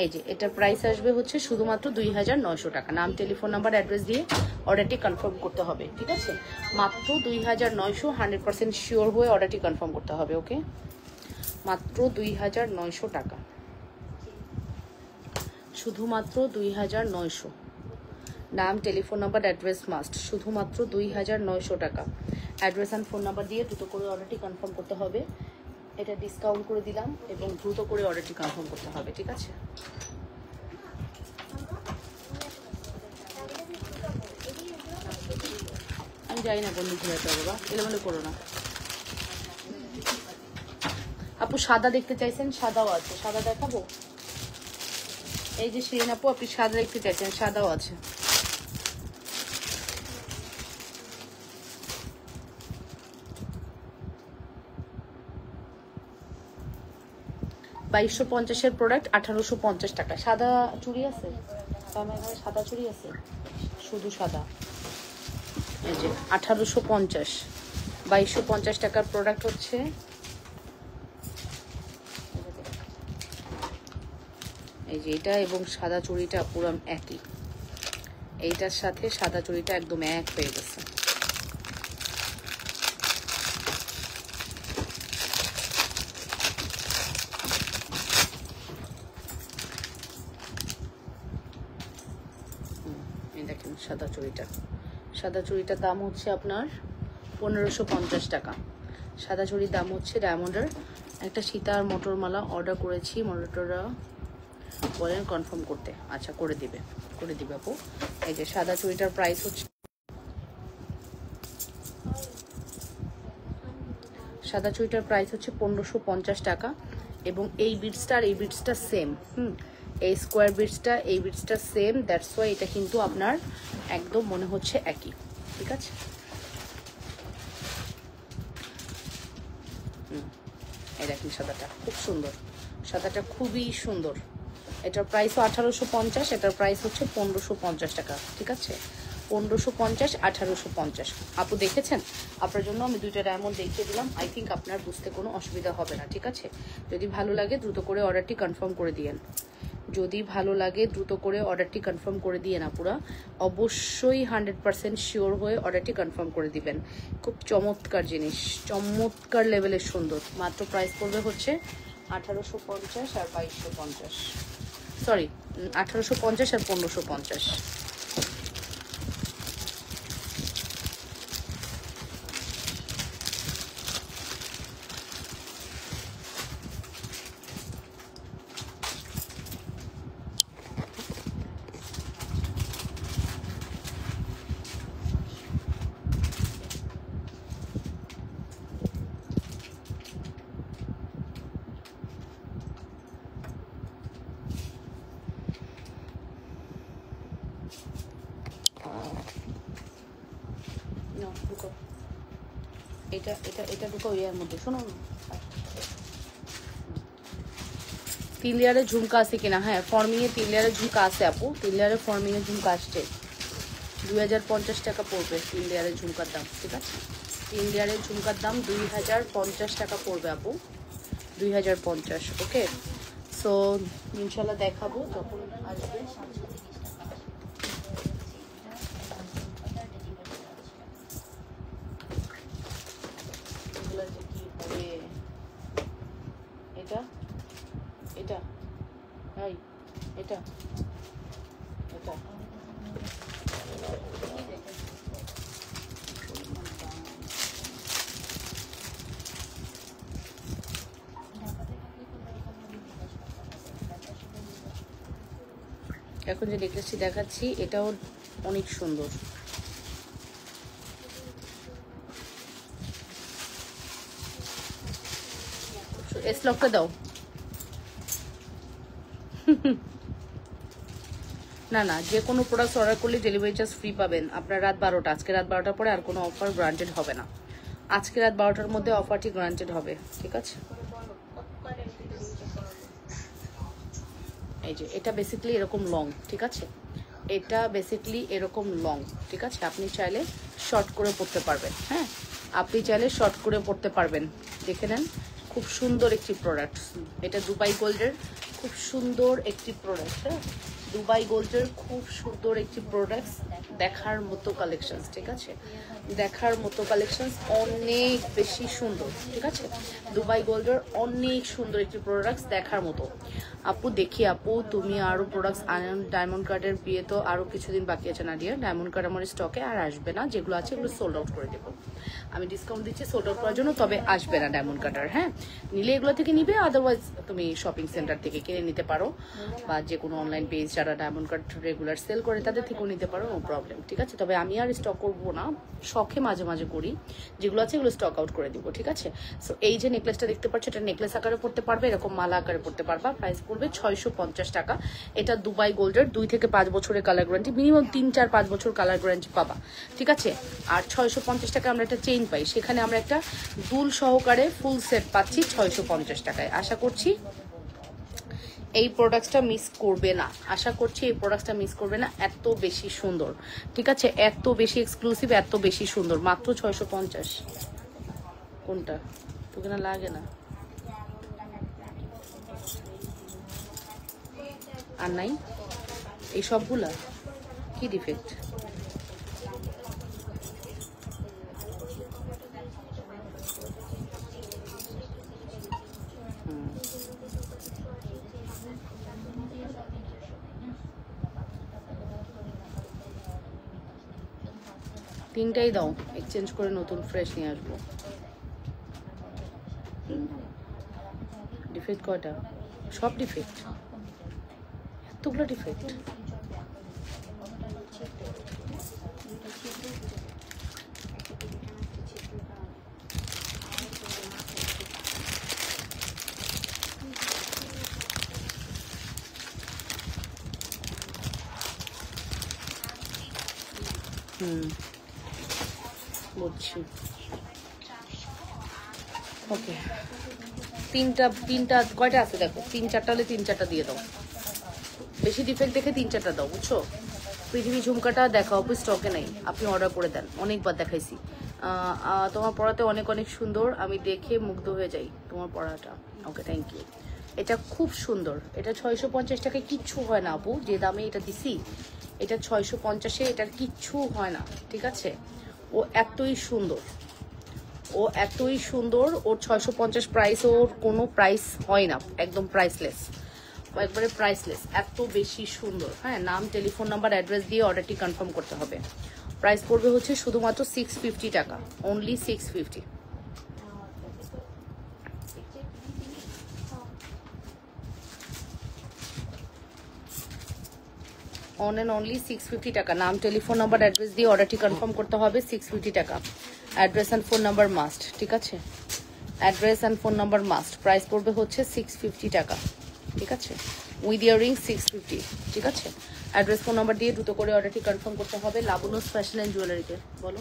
এই যে এটার প্রাইস আসবে হচ্ছে শুধুমাত্র 2900 টাকা। নাম, টেলিফোন নাম্বার, অ্যাড্রেস দিয়ে অর্ডারটি কনফার্ম করতে হবে, ঠিক আছে। মাত্র 2900, 100% শিওর হয়ে অর্ডারটি কনফার্ম করতে হবে। ওকে, মাত্র 2900 টাকা, শুধুমাত্র 2900। নাম, টেলিফোন নাম্বার, অ্যাড্রেস মাস্ট, শুধুমাত্র 2900 টাকা। অ্যাড্রেস অ্যান্ড ফোন নাম্বার দিয়ে দ্রুত করে অর্ডারটি কনফার্ম করতে হবে। এটা ডিসকাউন্ট করে দিলাম এবং দ্রুত করে অর্ডারটি কনফার্ম করতে হবে, ঠিক আছে। আমি জানি না বন্ধু ঘুরে যাবো, বা এলোমেলো করো না আপু। সাদা দেখতে চাইছেন, সাদাও আছে, সাদা দেখাবো। এই যে শিরিন আপু, আপনি সাদা দেখতে চাইছেন, সাদাও আছে। $2250 প্রোডাক্ট 1850 টাকা। সাদা চুড়ি আছে, আমার এখানে সাদা চুড়ি আছে, শুধু সাদা। এই যে 1850, 2250 টাকার প্রোডাক্ট হচ্ছে। এই যে এটা এবং সাদা চুড়িটা পুরো একই, এইটার সাথে সাদা চুড়িটা একদম এক হয়ে গেছে। এই দেখেন সাদা চুড়িটা, সাদা চুড়িটার দাম হচ্ছে আপনার 1550 টাকা। সাদা চুড়ির দাম হচ্ছে ডায়মন্ডের। একটা সীতার মটর মালা অর্ডার করেছি, মটরটা বলেন কনফার্ম করতে। আচ্ছা করে দিবে আপু। এই যে সাদা চুড়িটার প্রাইস হচ্ছে, সাদা চুড়িটার প্রাইস হচ্ছে 1550 টাকা। এবং এই বিটসটা আর এই বিটসটা সেম। এই স্কোয়ার বিটসটা এই বিটসটা সেম, দ্যাটস ওয়াই এটা কিন্তু আপনার একদম মনে হচ্ছে একই। ঠিক আছে, এই দেখেন সাদাটা খুব সুন্দর, সাদাটা খুবই সুন্দর। এটার প্রাইসও 1850, এটার প্রাইস হচ্ছে 1550 টাকা। ঠিক আছে, 1550 1850। আপু দেখেছেন, আপনার জন্য আমি দুইটা ডায়মন্ড দেখিয়ে দিলাম। আই থিঙ্ক আপনার বুঝতে কোনো অসুবিধা হবে না। ঠিক আছে, যদি ভালো লাগে দ্রুত করে অর্ডারটি কনফার্ম করে দিয়েন। যদি ভালো লাগে দ্রুত করে অর্ডারটি কনফার্ম করে দিয়ে না পুরা অবশ্যই 100% শিওর হয়ে অর্ডারটি কনফার্ম করে দিবেন। খুব চমৎকার জিনিস, চমৎকার লেভেলের সুন্দর। মাত্র প্রাইস পড়বে হচ্ছে 1850 আর 2250, সরি 1850 আর 1550। এটা এটা এটা ঢুকাও ইয়ার মধ্যে। শোনো 3 লেয়ারের ঝুমকা আছে কিনা? হ্যাঁ, ফর্মিং এ 3 লেয়ারের ঝুমকা আছে আপু, 3 লেয়ারের ফর্মিং এর ঝুমকা আসছে। 2050 টাকা পড়বে 3 লেয়ারের ঝুমকার দাম। ঠিক আছে, 3 লেয়ারের ঝুমকার দাম 2050 টাকা পড়বে আপু, 2050। ওকে, সো ইনশাল্লাহ দেখাবো যখন আসবে। এটা এটা এই এটা এটা এখন যে নেকলেসটি দেখাচ্ছি এটাও অনেক সুন্দর। এস লকটা দাও। না না, যে কোনো প্রোডাক্ট অর্ডার করলে ডেলিভারি চার্জ ফ্রি পাবেন আপনার রাত 12টা। আজকে রাত 12টার পরে আর কোনো অফার গ্রান্টেড হবে না। আজকে রাত 12টার মধ্যে অফারটি গ্রান্টেড হবে। ঠিক আছে, এই যে এটা বেসিক্যালি এরকম লং। ঠিক আছে, এটা বেসিক্যালি এরকম লং। ঠিক আছে, আপনি চাইলে শর্ট করে পড়তে পারবেন। হ্যাঁ, আপনি চাইলে শর্ট করে পড়তে পারবেন। দেখে নেন, খুব সুন্দর একটি প্রোডাক্ট। এটা দুবাই গোল্ডের খুব সুন্দর একটি প্রোডাক্ট। হ্যাঁ, দুবাই গোল্ডের খুব সুন্দর একটি প্রোডাক্টস, দেখার মতো কালেকশনস। ঠিক আছে, দেখার মতো কালেকশনস, অনেক বেশি সুন্দর। ঠিক আছে, দুবাই গোল্ডের অনেক সুন্দর একটি প্রোডাক্টস, দেখার মতো। আপু দেখি আপু, তুমি আরও প্রোডাক্টস আনেন। ডায়মন্ড কার্ডের বিয়ে তো আরও কিছুদিন বাকি আছে না ডিয়ার। ডায়মন্ড কার্ড আমার স্টকে আর আসবে না, যেগুলো আছে এগুলো সোল্ড আউট করে দেবো। আমি ডিসকাউন্ট দিচ্ছি সোল্ড আউট করার জন্য, তবে আসবে না ডায়মন্ড কার্ডার। হ্যাঁ, নিলে এগুলো থেকে নিবে, আদারওয়াইজ তুমি শপিং সেন্টার থেকে কিনে নিতে পারো, বা যে কোনো অনলাইন পেজ যারা ডায়মন্ড কার্ড রেগুলার সেল করে তাদের থেকেও নিতে পারো, নো প্রবলেম। ঠিক আছে, তবে আমি আর স্টক করবো না, শখে মাঝে মাঝে করি। যেগুলো আছে এগুলো স্টক আউট করে দিব। ঠিক আছে, সো এই যে নেকলেসটা দেখতে পাচ্ছ, এটা নেকলেস আকারে পড়তে পারবে, এরকম মালা আকারে পড়তে পারবা। প্রাইস পড়বে 650 টাকা। এটা দুবাই গোল্ডের 2 থেকে 5 বছরের কালার গ্যারান্টি, মিনিমাম 3-4-5 বছর কালার গ্যারান্টি পাবা। ঠিক আছে, আর 650 টাকা আমরা একটা চেইন পাই, সেখানে আমরা একটা দুল সহকারে ফুল সেট পাচ্ছি 650 টাকায়। আশা করছি এই প্রোডাক্টটা মিস করবে না, আশা করছি এই প্রোডাক্টটা মিস করবে না। এত বেশি সুন্দর, ঠিক আছে, এত বেশি এক্সক্লুসিভ, এত বেশি সুন্দর, মাত্র 650। কোনটা তোকে না লাগে না? আর নাই এই সবগুলা? কি ডিফেক্ট? তিনটাই দাও, এক্সচেঞ্জ করে নতুন ফ্রেশ নিয়ে আসবো। ডিফেক্ট কয়টা? সব ডিফেক্ট, এতগুলো ডিফেক্ট। বুঝছি। ওকে, তিনটা কয়টা আছে দেখো, 3-4টা হলে 3-4টা দিয়ে দাও। বেশি ডিফেক্ট দেখে 3-4টা দাও, বুঝছো? পৃথিবী ঝুমকাটা দেখাও, স্টকে নাই, আপনি অর্ডার করে দেন, অনেকবার দেখাইছি। তোমার পড়াতে অনেক অনেক সুন্দর, আমি দেখে মুগ্ধ হয়ে যাই তোমার পড়াটা। ওকে, থ্যাংক ইউ। এটা খুব সুন্দর, এটা 650 টাকায় কিচ্ছু হয় না আপু, যে দামে এটা দিছি এটা 650-এ এটার কিচ্ছু হয় না, ঠিক আছে? ও এতই সুন্দর, ও এতই সুন্দর, ওর 650 প্রাইস, ওর কোনো প্রাইস হয় না, একদম প্রাইসলেস, একবারে প্রাইসলেস, এত বেশি সুন্দর। হ্যাঁ, নাম, টেলিফোন নাম্বার, অ্যাড্রেস দিয়ে অর্ডারটি কনফার্ম করতে হবে। প্রাইস পড়বে হচ্ছে শুধুমাত্র 650 টাকা, অনলি 650। অন অ্যান্ড অনলি 650 টাকা। নাম, টেলিফোন নাম্বার, অ্যাড্রেস দিয়ে অর্ডারটি কনফার্ম করতে হবে, 650 টাকা। Address and phone number must, ঠিক আছে? Address and phone number must. Price পড়বে হচ্ছে 650 টাকা, ঠিক আছে? উইথ ইয়ারিং 650, ঠিক আছে? অ্যাড্রেস, ফোন নাম্বার দিয়ে দ্রুত করে অর্ডারটি কনফার্ম করতে হবে। লাবণ্যস ফ্যাশন অ্যান্ড জুয়েলারিতে বলো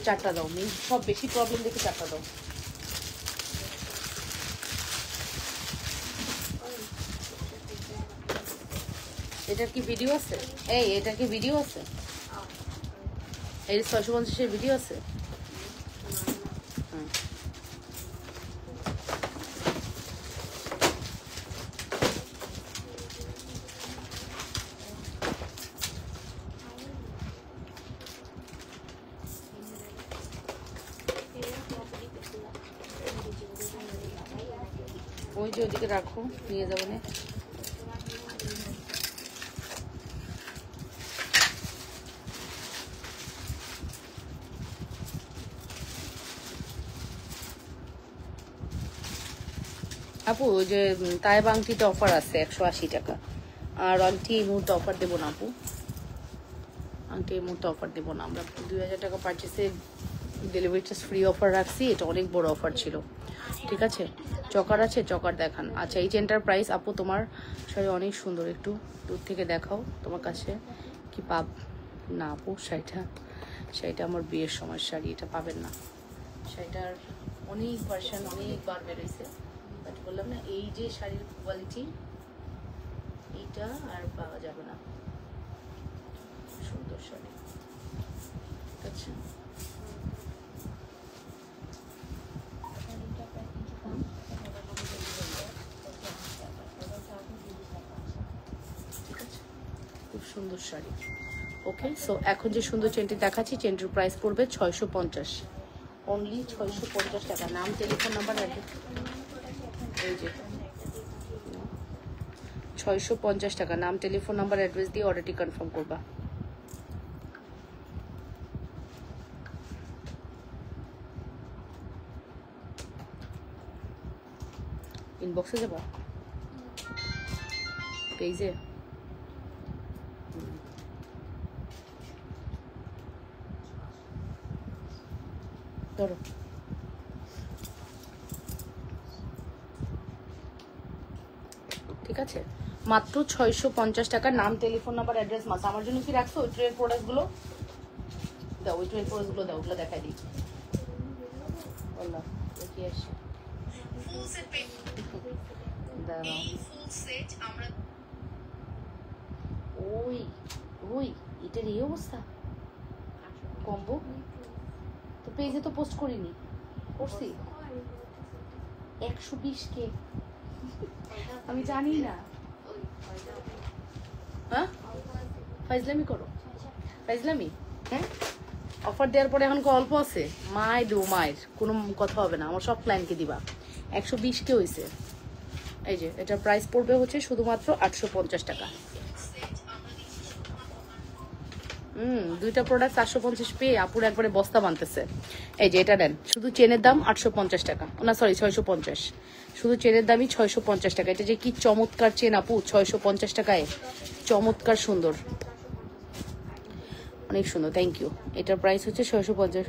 4টা দাও, মেন সব বেশি প্রবলেম দেখে 4টা দাও। এটার কি ভিডিও আছে? এই এটার কি ভিডিও আছে? এই 650-এর ভিডিও আছে? ওই যে ওদিকে রাখো, নিয়ে যাবো না। আপু ওই যে তায়েব আংটিতে অফার আছে 180 টাকা, আর আংটি এই মুহূর্তে অফার দেবো না আপু, আংটি এই মুহূর্তে অফার দেবো না। আমরা 2000 টাকা পারচেসে ডেলিভারি চার্জ ফ্রি অফার রাখছি, এটা অনেক বড় অফার ছিল, ঠিক আছে? চকার আছে, চকার দেখান। আচ্ছা, এই চেনটার প্রাইস আপু, তোমার শাড়ি অনেক সুন্দর, একটু দূর থেকে দেখাও, তোমার কাছে কি পাব না আপু? শাড়িটা আমার বিয়ের সময় শাড়ি, এটা পাবেন না। শাড়িটার অনেক ভার্সন অনেকবার বেরোইছে, বাট বললাম না, এই যে শাড়ির কোয়ালিটি, এইটা আর পাওয়া যাবে না। সুন্দর শাড়ি, আচ্ছা। খুব সুন্দর শাড়ি। ওকে, সো এখন যে সুন্দর চেনটি দেখাচ্ছি, চেনটির প্রাইস পড়বে 650, অনলি 650 টাকা। নাম, টেলিফোন নাম্বার, অ্যাড্রেস, এই যে 650 টাকা। নাম, টেলিফোন নাম্বার, অ্যাড্রেস দিয়ে অর্ডারটি কনফার্ম করবা। ইনবক্সে যাবা, পেজে ধরো। ঠিক আছে, মাত্র 650 টাকা। নাম, টেলিফোন নাম্বার, অ্যাড্রেস মাস। আমার জন্য কি রাখছো ওই ট্রেন প্রোডাক্টগুলো? দাও, ওই ট্রেন প্রোডাক্টগুলো দাও, ওগুলো দেখাই দিই। বললাম কি আসে ওই ওই এটার এই অবস্থা, কম্বো তো পেজে তো পোস্ট করিনি, করছি 120K, আমি জানি না। হ্যাঁ ফাইজলামি করো, ফাইজলামি। হ্যাঁ, অফার দেওয়ার পরে এখন অল্প আছে। মায়ের কোনো কথা হবে না, আমার সব ক্লায়েন্টকে দিবা। 120 কে হয়েছে। এই যে এটার প্রাইস পড়বে হচ্ছে শুধুমাত্র 850 টাকা। দুইটা প্রোডাক্ট 850 পেয়ে আপুর একবারে বস্তা বানতেছে। এই যে এটা নেন, শুধু চেনের দাম 850 টাকা, না সরি 650, শুধু চেনের দামই 650 টাকা। এটা যে কি চমৎকার চেন আপু, 650 টাকায়, চমৎকার সুন্দর, অনেক সুন্দর। Thank you. এটার প্রাইস হচ্ছে 650।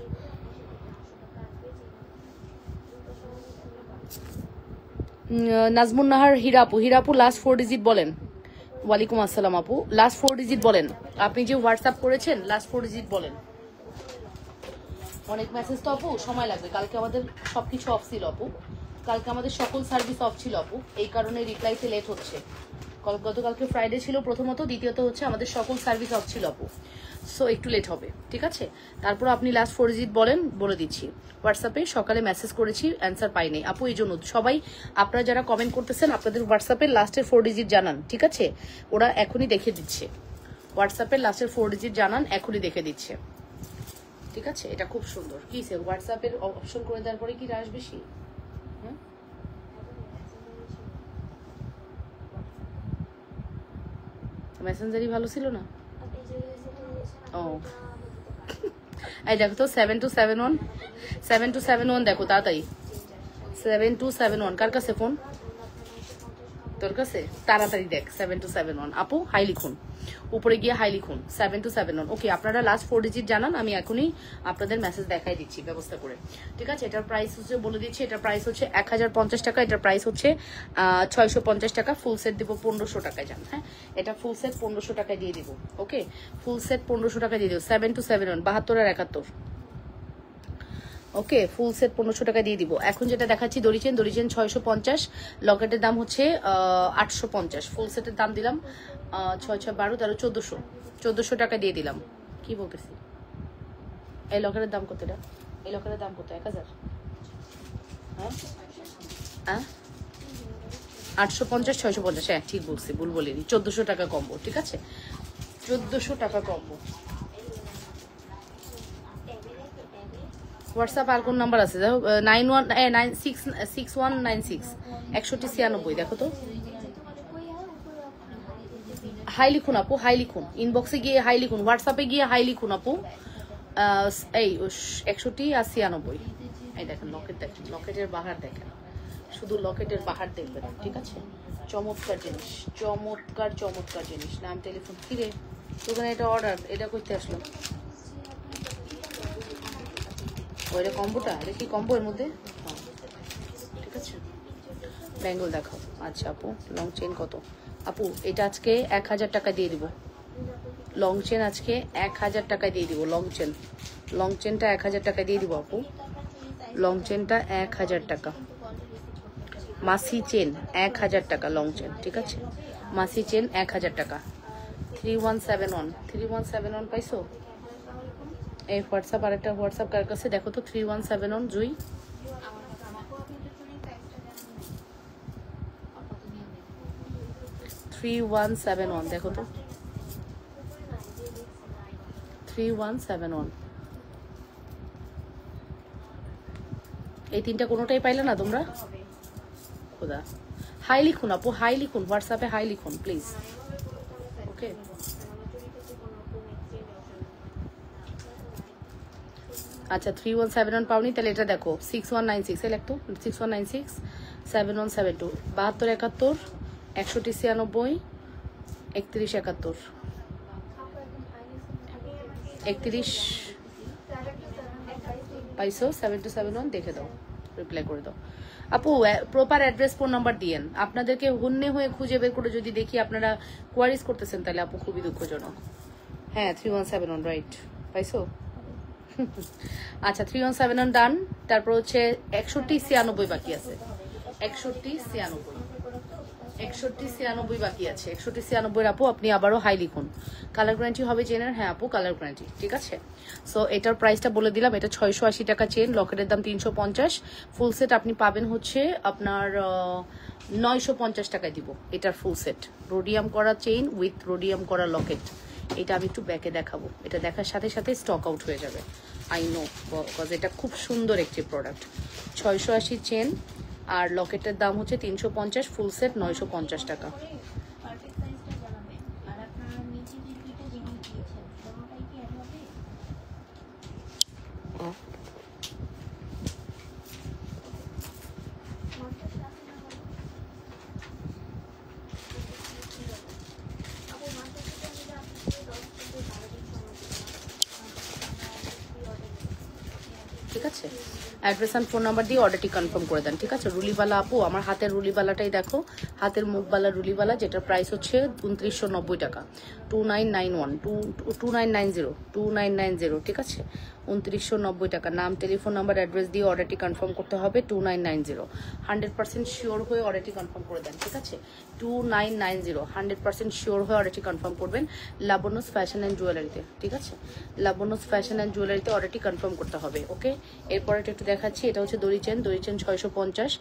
নাজমুন নাহার হীরা আপু লাস্ট 4 ডিজিট বলেন। ওয়ালাইকুম আসসালাম আপু, লাস্ট 4 ডিজিট বলেন। আপনি যে হোয়াটসঅ্যাপ করেছেন লাস্ট 4 ডিজিট বলেন। অনেক মেসেজ তো আপু, সময় লাগবে। কালকে আমাদের সবকিছু অফ ছিল আপু, কালকে আমাদের সকল সার্ভিস অফ ছিল আপু, এই কারণে রিপ্লাইতে লেট হচ্ছে। গতকালকে ফ্রাইডে ছিল প্রথমত, দ্বিতীয়ত হচ্ছে আমাদের সকল সার্ভিস অফ ছিল আপু, সো একটু লেট হবে, ঠিক আছে। তারপর আপনি লাস্ট 4 ডিজিট বলেন, বলে দিচ্ছি। হোয়াটসঅ্যাপে সকালে মেসেজ করেছি, অ্যান্সার পাই নাই আপু, এই জন্য সবাই আপনারা যারা কমেন্ট করতেছেন আপনাদের হোয়াটসঅ্যাপের লাস্টের 4 ডিজিট জানান, ঠিক আছে। ওরা এখনই দেখে দিচ্ছে, হোয়াটসঅ্যাপের লাস্টের 4 ডিজিট জানান, এখনই দেখে দিচ্ছে, ঠিক আছে। এটা খুব সুন্দর। কি সে হোয়াটসঅ্যাপের অপশন করে দেওয়ার পরে কি রাশ বেশি? হ্যাঁ, মেসেঞ্জারই ভালো ছিল না। ও এই দেখো তো 7271 দেখো তাড়াতাড়ি। 7271 কার কাছে ফোন? তোর কাছে? তাড়াতাড়ি দেখ 7271 আপু, হাই লিখুন, উপরে গিয়ে হাই লিখুন 7271। ওকে, আপনারা লাস্ট 4 ডিজিট জানান, আমি এখনই আপনাদের মেসেজ দেখাই দিচ্ছি ব্যবস্থা করে, ঠিক আছে। এটার প্রাইস হচ্ছে বলে দিচ্ছি, এটার প্রাইস হচ্ছে 1050 টাকা, এটার প্রাইস হচ্ছে 650 টাকা। ফুল সেট দিব 1500 টাকায়, জান। হ্যাঁ, এটা ফুল সেট 1500 টাকায় দিয়ে দিব। ওকে, ফুল সেট 1500 টাকায় দিয়ে দিব। 7271 72 আর 71। ওকে, ফুল সেট 1500 টাকা দিয়ে দিব। এখন যেটা দেখাচ্ছি দড়িচেন 650, লকেটের দাম হচ্ছে 850। ফুল সেটের দাম দিলাম 6 6 12 13 1400 টাকা দিয়ে দিলাম। কি বলতেছি, এই লকেটের দাম কত? এটা এই লকেটের দাম কত? 1000। হ্যাঁ 850 650, হ্যাঁ ঠিক বলছি, ভুল বলিনি। 1400 টাকা কম্বো, ঠিক আছে, 1400 টাকা কম্বো। হোয়াটসঅ্যাপ আর কোন নাম্বার আছে? দেখো 6196 6196 দেখো তো। হাই লিখুন আপু, হাই লিখুন, ইনবক্সে গিয়ে হাই লিখুন, হোয়াটসঅ্যাপে গিয়ে হাই লিখুন আপু। এই 61 আর 96। এই দেখেন লকেট, দেখেন লকেটের বাহার, দেখেন শুধু লকেটের বাহার দেখবেন, ঠিক আছে। চমৎকার জিনিস, চমৎকার চমৎকার জিনিস। নাম, টেলিফোন। কিরে দোকানে এটা অর্ডার, এটা করতে আসলাম। ওইটা কম্বোটা, এটা কি কম্বো এর মধ্যে? ঠিক আছে, ব্যাঙ্গল দেখাও। আচ্ছা আপু, লং চেন কত? আপু এটা আজকে 1000 টাকা দিয়ে দিব। লং চেন আজকে 1000 টাকা দিয়ে দিব। লং চেনটা 1000 টাকা দিয়ে দিব আপু। লং চেনটা 1000 টাকা। মাসি চেন 1000 টাকা লং চেন, ঠিক আছে। মাসি চেন 1000 টাকা। 3171 পাইছো? এই হোয়াটসঅ্যাপ, আরেকটা হোয়াটসঅ্যাপ কার কাছে দেখো তো। 3171 জুই। 3171 দেখো তো। 3171। এই তিনটা কোনোটাই পাইলে না তোমরা? খোদা, হাই লিখুন আপু, হাই লিখুন, হোয়াটসঅ্যাপে হাই লিখুন প্লিজ। ওকে, আচ্ছা 3171 পাওনি, তাহলে এটা দেখো 6196। এই লেখতো 6196 7172 72 71 61 96 31 71 31 পাইছো। 7271 দেখে দাও, রিপ্লাই করে দাও আপু। প্রপার অ্যাড্রেস, ফোন নাম্বার দিয়েন। আপনাদেরকে হুন্নে হয়ে খুঁজে বের করে যদি দেখি আপনারা কোয়ারিজ করতেছেন, তাহলে আপু খুবই দুঃখজনক। হ্যাঁ 3171 রাইট, পাইছো। আচ্ছা 3171 ডান। তারপর হচ্ছে 6196 বাকি আছে। 6196 বাকি আছে। 6196 আপু আপনি আবারও হাই লিখুন। কালার গ্যারান্টি হবে চেনের? হ্যাঁ আপু কালার গ্যারান্টি, ঠিক আছে। সো এটার প্রাইসটা বলে দিলাম, এটা 680 টাকা চেন, লকেটের দাম 350। ফুল সেট আপনি পাবেন হচ্ছে আপনার 950 টাকায় দিব। এটার ফুল সেট রোডিয়াম করা চেইন উইথ রোডিয়াম করা লকেট, এটা আমি একটু ব্যাকে দেখাবো, এটা দেখার সাথে সাথে স্টক আউট হয়ে যাবে, আই নো, বিকজ এটা খুব সুন্দর একটি প্রোডাক্ট। 680 চেন, আর লকেটের দাম হচ্ছে 350, ফুল সেট 950 টাকা। ঠিক আছে, অ্যাড্রেস অ্যান্ড ফোন নাম্বার দিয়ে অর্ডারটি কনফার্ম করে দেন। ঠিক আছে, রুলিবালা আপু, আমার হাতের রুলিবালাটাই দেখো, হাতের মুখবালা রুলিবালা, যেটার প্রাইস হচ্ছে 2990 টাকা, 2991 2990 2990। ঠিক আছে, 2990 টাকা। নাম, টেলিফোন নাম্বার, অ্যাড্রেস দিয়ে অর্ডারটি কনফার্ম করতে হবে। 2990, 100% শিওর হয়ে অর্ডারটি কনফার্ম করে দেন। ঠিক আছে, 2990, 100% শিওর হয়ে অর্ডারটি কনফার্ম করবেন লাবণ্যস ফ্যাশন অ্যান্ড জুয়েলারিতে। ঠিক আছে, লাবণ্যস ফ্যাশন অ্যান্ড জুয়েলারিতে অর্ডারটি কনফার্ম করতে হবে। ওকে, এরপরে একটু দেখাচ্ছি, এটা হচ্ছে দড়ি চেন, দড়ি চেন 650,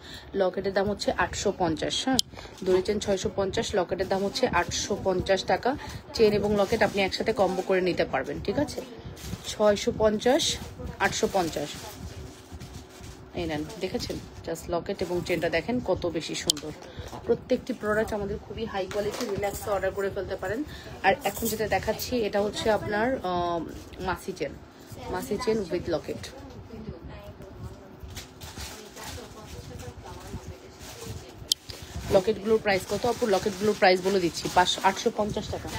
লকেটের দাম হচ্ছে 850। হ্যাঁ, দড়ি চেন 650, লকেটের দাম হচ্ছে 850 টাকা। চেন এবং লকেট আপনি একসাথে কম্বো করে নিতে পারবেন। ঠিক আছে, 650 850। এই নেন, দেখেছেন, জাস্ট লকেট এবং চেনটা দেখেন কত বেশি সুন্দর। প্রত্যেকটি প্রোডাক্ট আমাদের খুবই হাই কোয়ালিটি, রিল্যাক্সে অর্ডার করে ফেলতে পারেন। আর এখন যেটা দেখাচ্ছি এটা হচ্ছে আপনার মাসি চেন, মাসি চেন উইথ লকেট। লকেটগুলোর প্রাইস কত আপু? লকেটগুলোর প্রাইস বলে দিচ্ছি, 850 টাকা।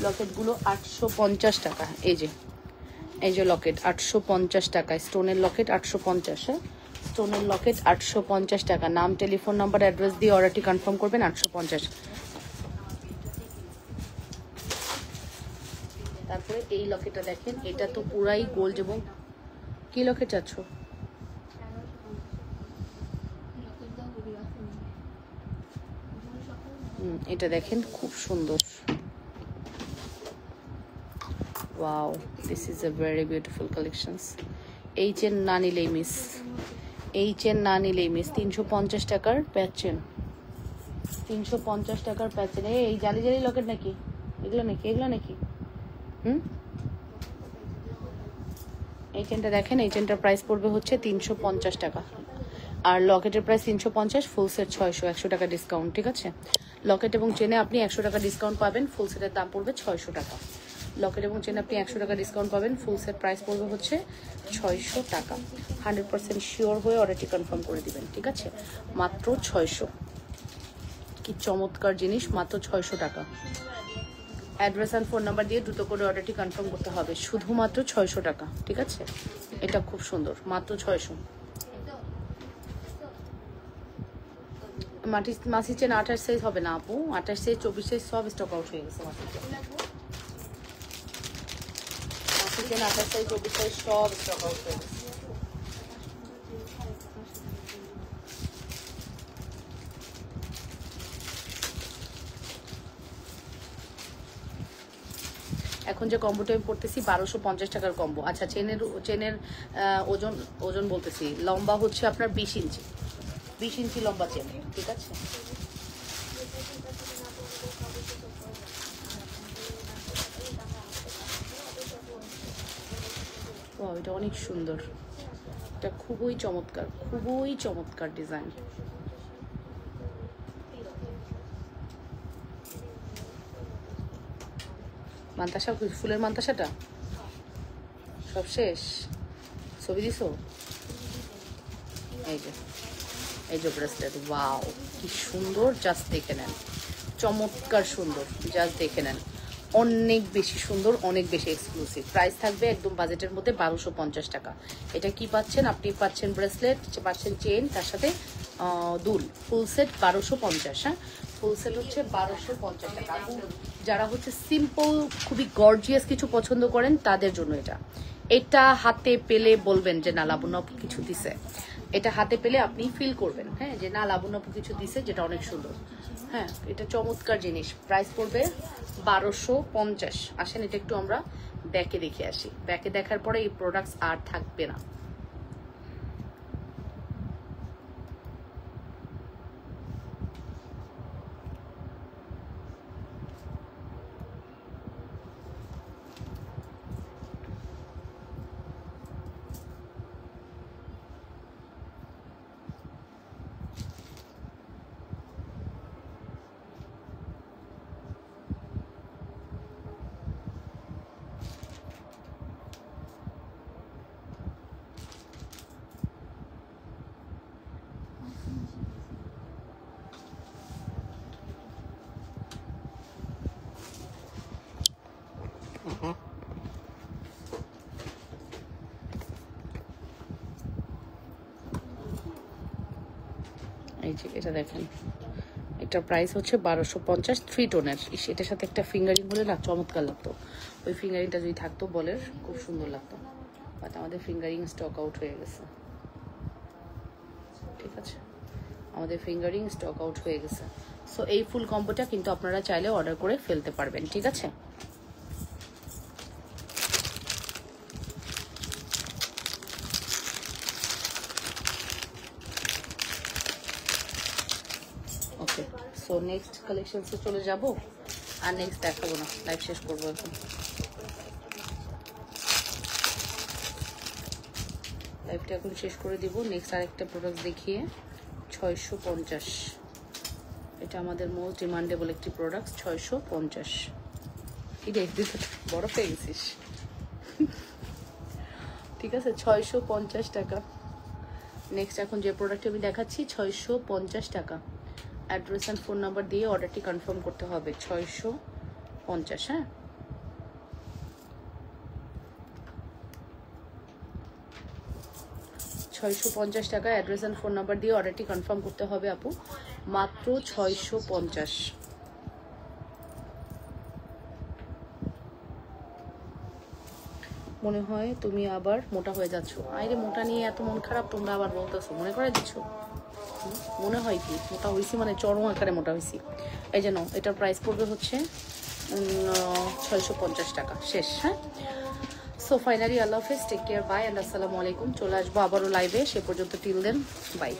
লকেটগুলো 850 টাকা। এই যে লকেট 850 টাকা, স্টোনের লকেট 850। হ্যাঁ, স্টোনের লকেট 850 টাকা। নাম, টেলিফোন নাম্বার, অ্যাড্রেস দিয়ে অর্ডারটি কনফার্ম করবেন। 850। তারপরে এই লকেটটা দেখেন, এটা তো পুরাই গোল্ড। এবং কি লকেট চাচ্ছ? এটা দেখেন খুব সুন্দর। Wow, this is a very beautiful collections. এই চেন না নিলেই মিস, এই চেন না নিলেই মিস। 350 টাকার প্যাচ চেন, 350 টাকার প্যাচ চেন। এই জালি জালি লকেট নাকি এগুলো? নাকি এগুলো নাকি? এই চেনটা দেখেন, এই চেনটার প্রাইস পড়বে হচ্ছে 350 টাকা, আর লকেটের প্রাইস 350, ফুল সেট 600, 100 টাকা ডিসকাউন্ট। ঠিক আছে, লকেট এবং চেনে আপনি 100 টাকা ডিসকাউন্ট পাবেন, ফুল সেটের দাম পড়বে 600 টাকা। লকেট এবং চেনে আপনি 100 টাকা ডিসকাউন্ট পাবেন, ফুল সেট প্রাইস পড়বে হচ্ছে 600 টাকা। 100% শিওর হয়ে অর্ডারটি কনফার্ম করে দিবেন। ঠিক আছে, মাত্র 600। কি চমৎকার জিনিস, মাত্র 600 টাকা। অ্যাড্রেস অ্যান্ড ফোন নাম্বার দিয়ে দ্রুত করে অর্ডারটি কনফার্ম করতে হবে, শুধুমাত্র 600 টাকা। ঠিক আছে, এটা খুব সুন্দর, মাত্র 600। মাসি চেন 28 সাইজ হবে না আপু, 28 সাইজ 24 সাইজ সব স্টক আউট হয়ে গেছে। মাসি চেন 28 সাইজ 24 সাইজ সব স্টক আউট হয়ে গেছে। এখন যে কম্বোটা আমি পড়তেছি 1250 টাকার কম্বো। আচ্ছা, চেনের ওজন বলতেছি, লম্বা হচ্ছে আপনার 20 ইঞ্চি, 20 ইঞ্চি লম্বা চেন। ঠিক আছে, এটা অনেক সুন্দর, এটা খুবই চমৎকার, খুবই চমৎকার ডিজাইন। মান্তাসা, ফুলের মান্তাসাটা সব শেষ, ছবি দিছো? এই যে ব্রেসলেট, ওয়াও কি সুন্দর, জাস্ট দেখে নেন, চমৎকার সুন্দর, জাস্ট দেখে নেন, অনেক বেশি সুন্দর, অনেক বেশি এক্সক্লুসিভ। প্রাইস থাকবে একদম বাজেটের মধ্যে 1250 টাকা। এটা কি পাচ্ছেন? আপনি পাচ্ছেন ব্রেসলেট, পাচ্ছেন চেন, তার সাথে দুল, ফুল সেট 1250। হ্যাঁ, ফুল সেট হচ্ছে 1250 টাকা। যারা হচ্ছে সিম্পল, খুবই গর্জিয়াস কিছু পছন্দ করেন তাদের জন্য এটা। এটা হাতে পেলে বলবেন যে না, লাবণ্য কিছু দিছে। এটা হাতে পেলে আপনি ফিল করবেন, হ্যাঁ, যে না, লাবণ্য কিছু দিছে, যেটা অনেক সুন্দর। হ্যাঁ, এটা চমৎকার জিনিস। প্রাইস পড়বে 1250। আসেন এটা একটু আমরা ব্যাকে দেখে আসি, ব্যাকে দেখার পরে এই প্রোডাক্টস আর থাকবে না। এটা দেখেন, এটার প্রাইস হচ্ছে 1250 3 টোনের। এটার সাথে একটা ফিঙ্গারিং হলে না চমৎকার লাগতো, ওই ফিঙ্গারিংটা যদি থাকতো বলের খুব সুন্দর লাগতো, বাট আমাদের ফিঙ্গারিং স্টক আউট হয়ে গেছে। ঠিক আছে, আমাদের ফিঙ্গারিং স্টক আউট হয়ে গেছে। সো এই ফুল কম্বোটা কিন্তু আপনারা চাইলে অর্ডার করে ফেলতে পারবেন। ঠিক আছে, ওকে। সো নেক্সট কালেকশনসে চলে যাব, আর নেক্সট দেখাবো না, লাইভ শেষ করবো এখন। লাইভটা এখন শেষ করে দিব। নেক্সট আরেকটা প্রোডাক্ট দেখিয়ে 650, এটা আমাদের মোস্ট ডিমান্ডেবল একটি প্রোডাক্ট 650। কি রে বড় পেয়ে গেছিস? ঠিক আছে, 650 টাকা। নেক্সট এখন যে প্রোডাক্ট আমি দেখাচ্ছি 650 টাকা। অ্যাড্রেস অ্যান্ড ফোন নাম্বার দিয়ে অর্ডারটি কনফার্ম করতে হবে। 650, হ্যাঁ। টাকা অ্যাড্রেস অ্যান্ড ফোন নাম্বার দিয়ে অর্ডারটি কনফার্ম করতে হবে আপু, মাত্র 650। মনে হয় তুমি আবার মোটা হয়ে যাচ্ছ। আরে মোটা নিয়ে এত মন খারাপ তোমরা আবার বলতেছো, মনে করে দিচ্ছ। মনে হয় কি মোটা হয়েছি মানে চরম আকারে মোটা হয়েছি। এই জন্য এটার প্রাইস পড়বে হচ্ছে 650 টাকা, শেষ। হ্যাঁ, সো ফাইনালি আল্লাহ হাফেজ, টেক কেয়ার, বাই অ্যান্ড আসসালামু আলাইকুম। চলে আসবো আবারও লাইভে, সে পর্যন্ত টিল দেন বাই।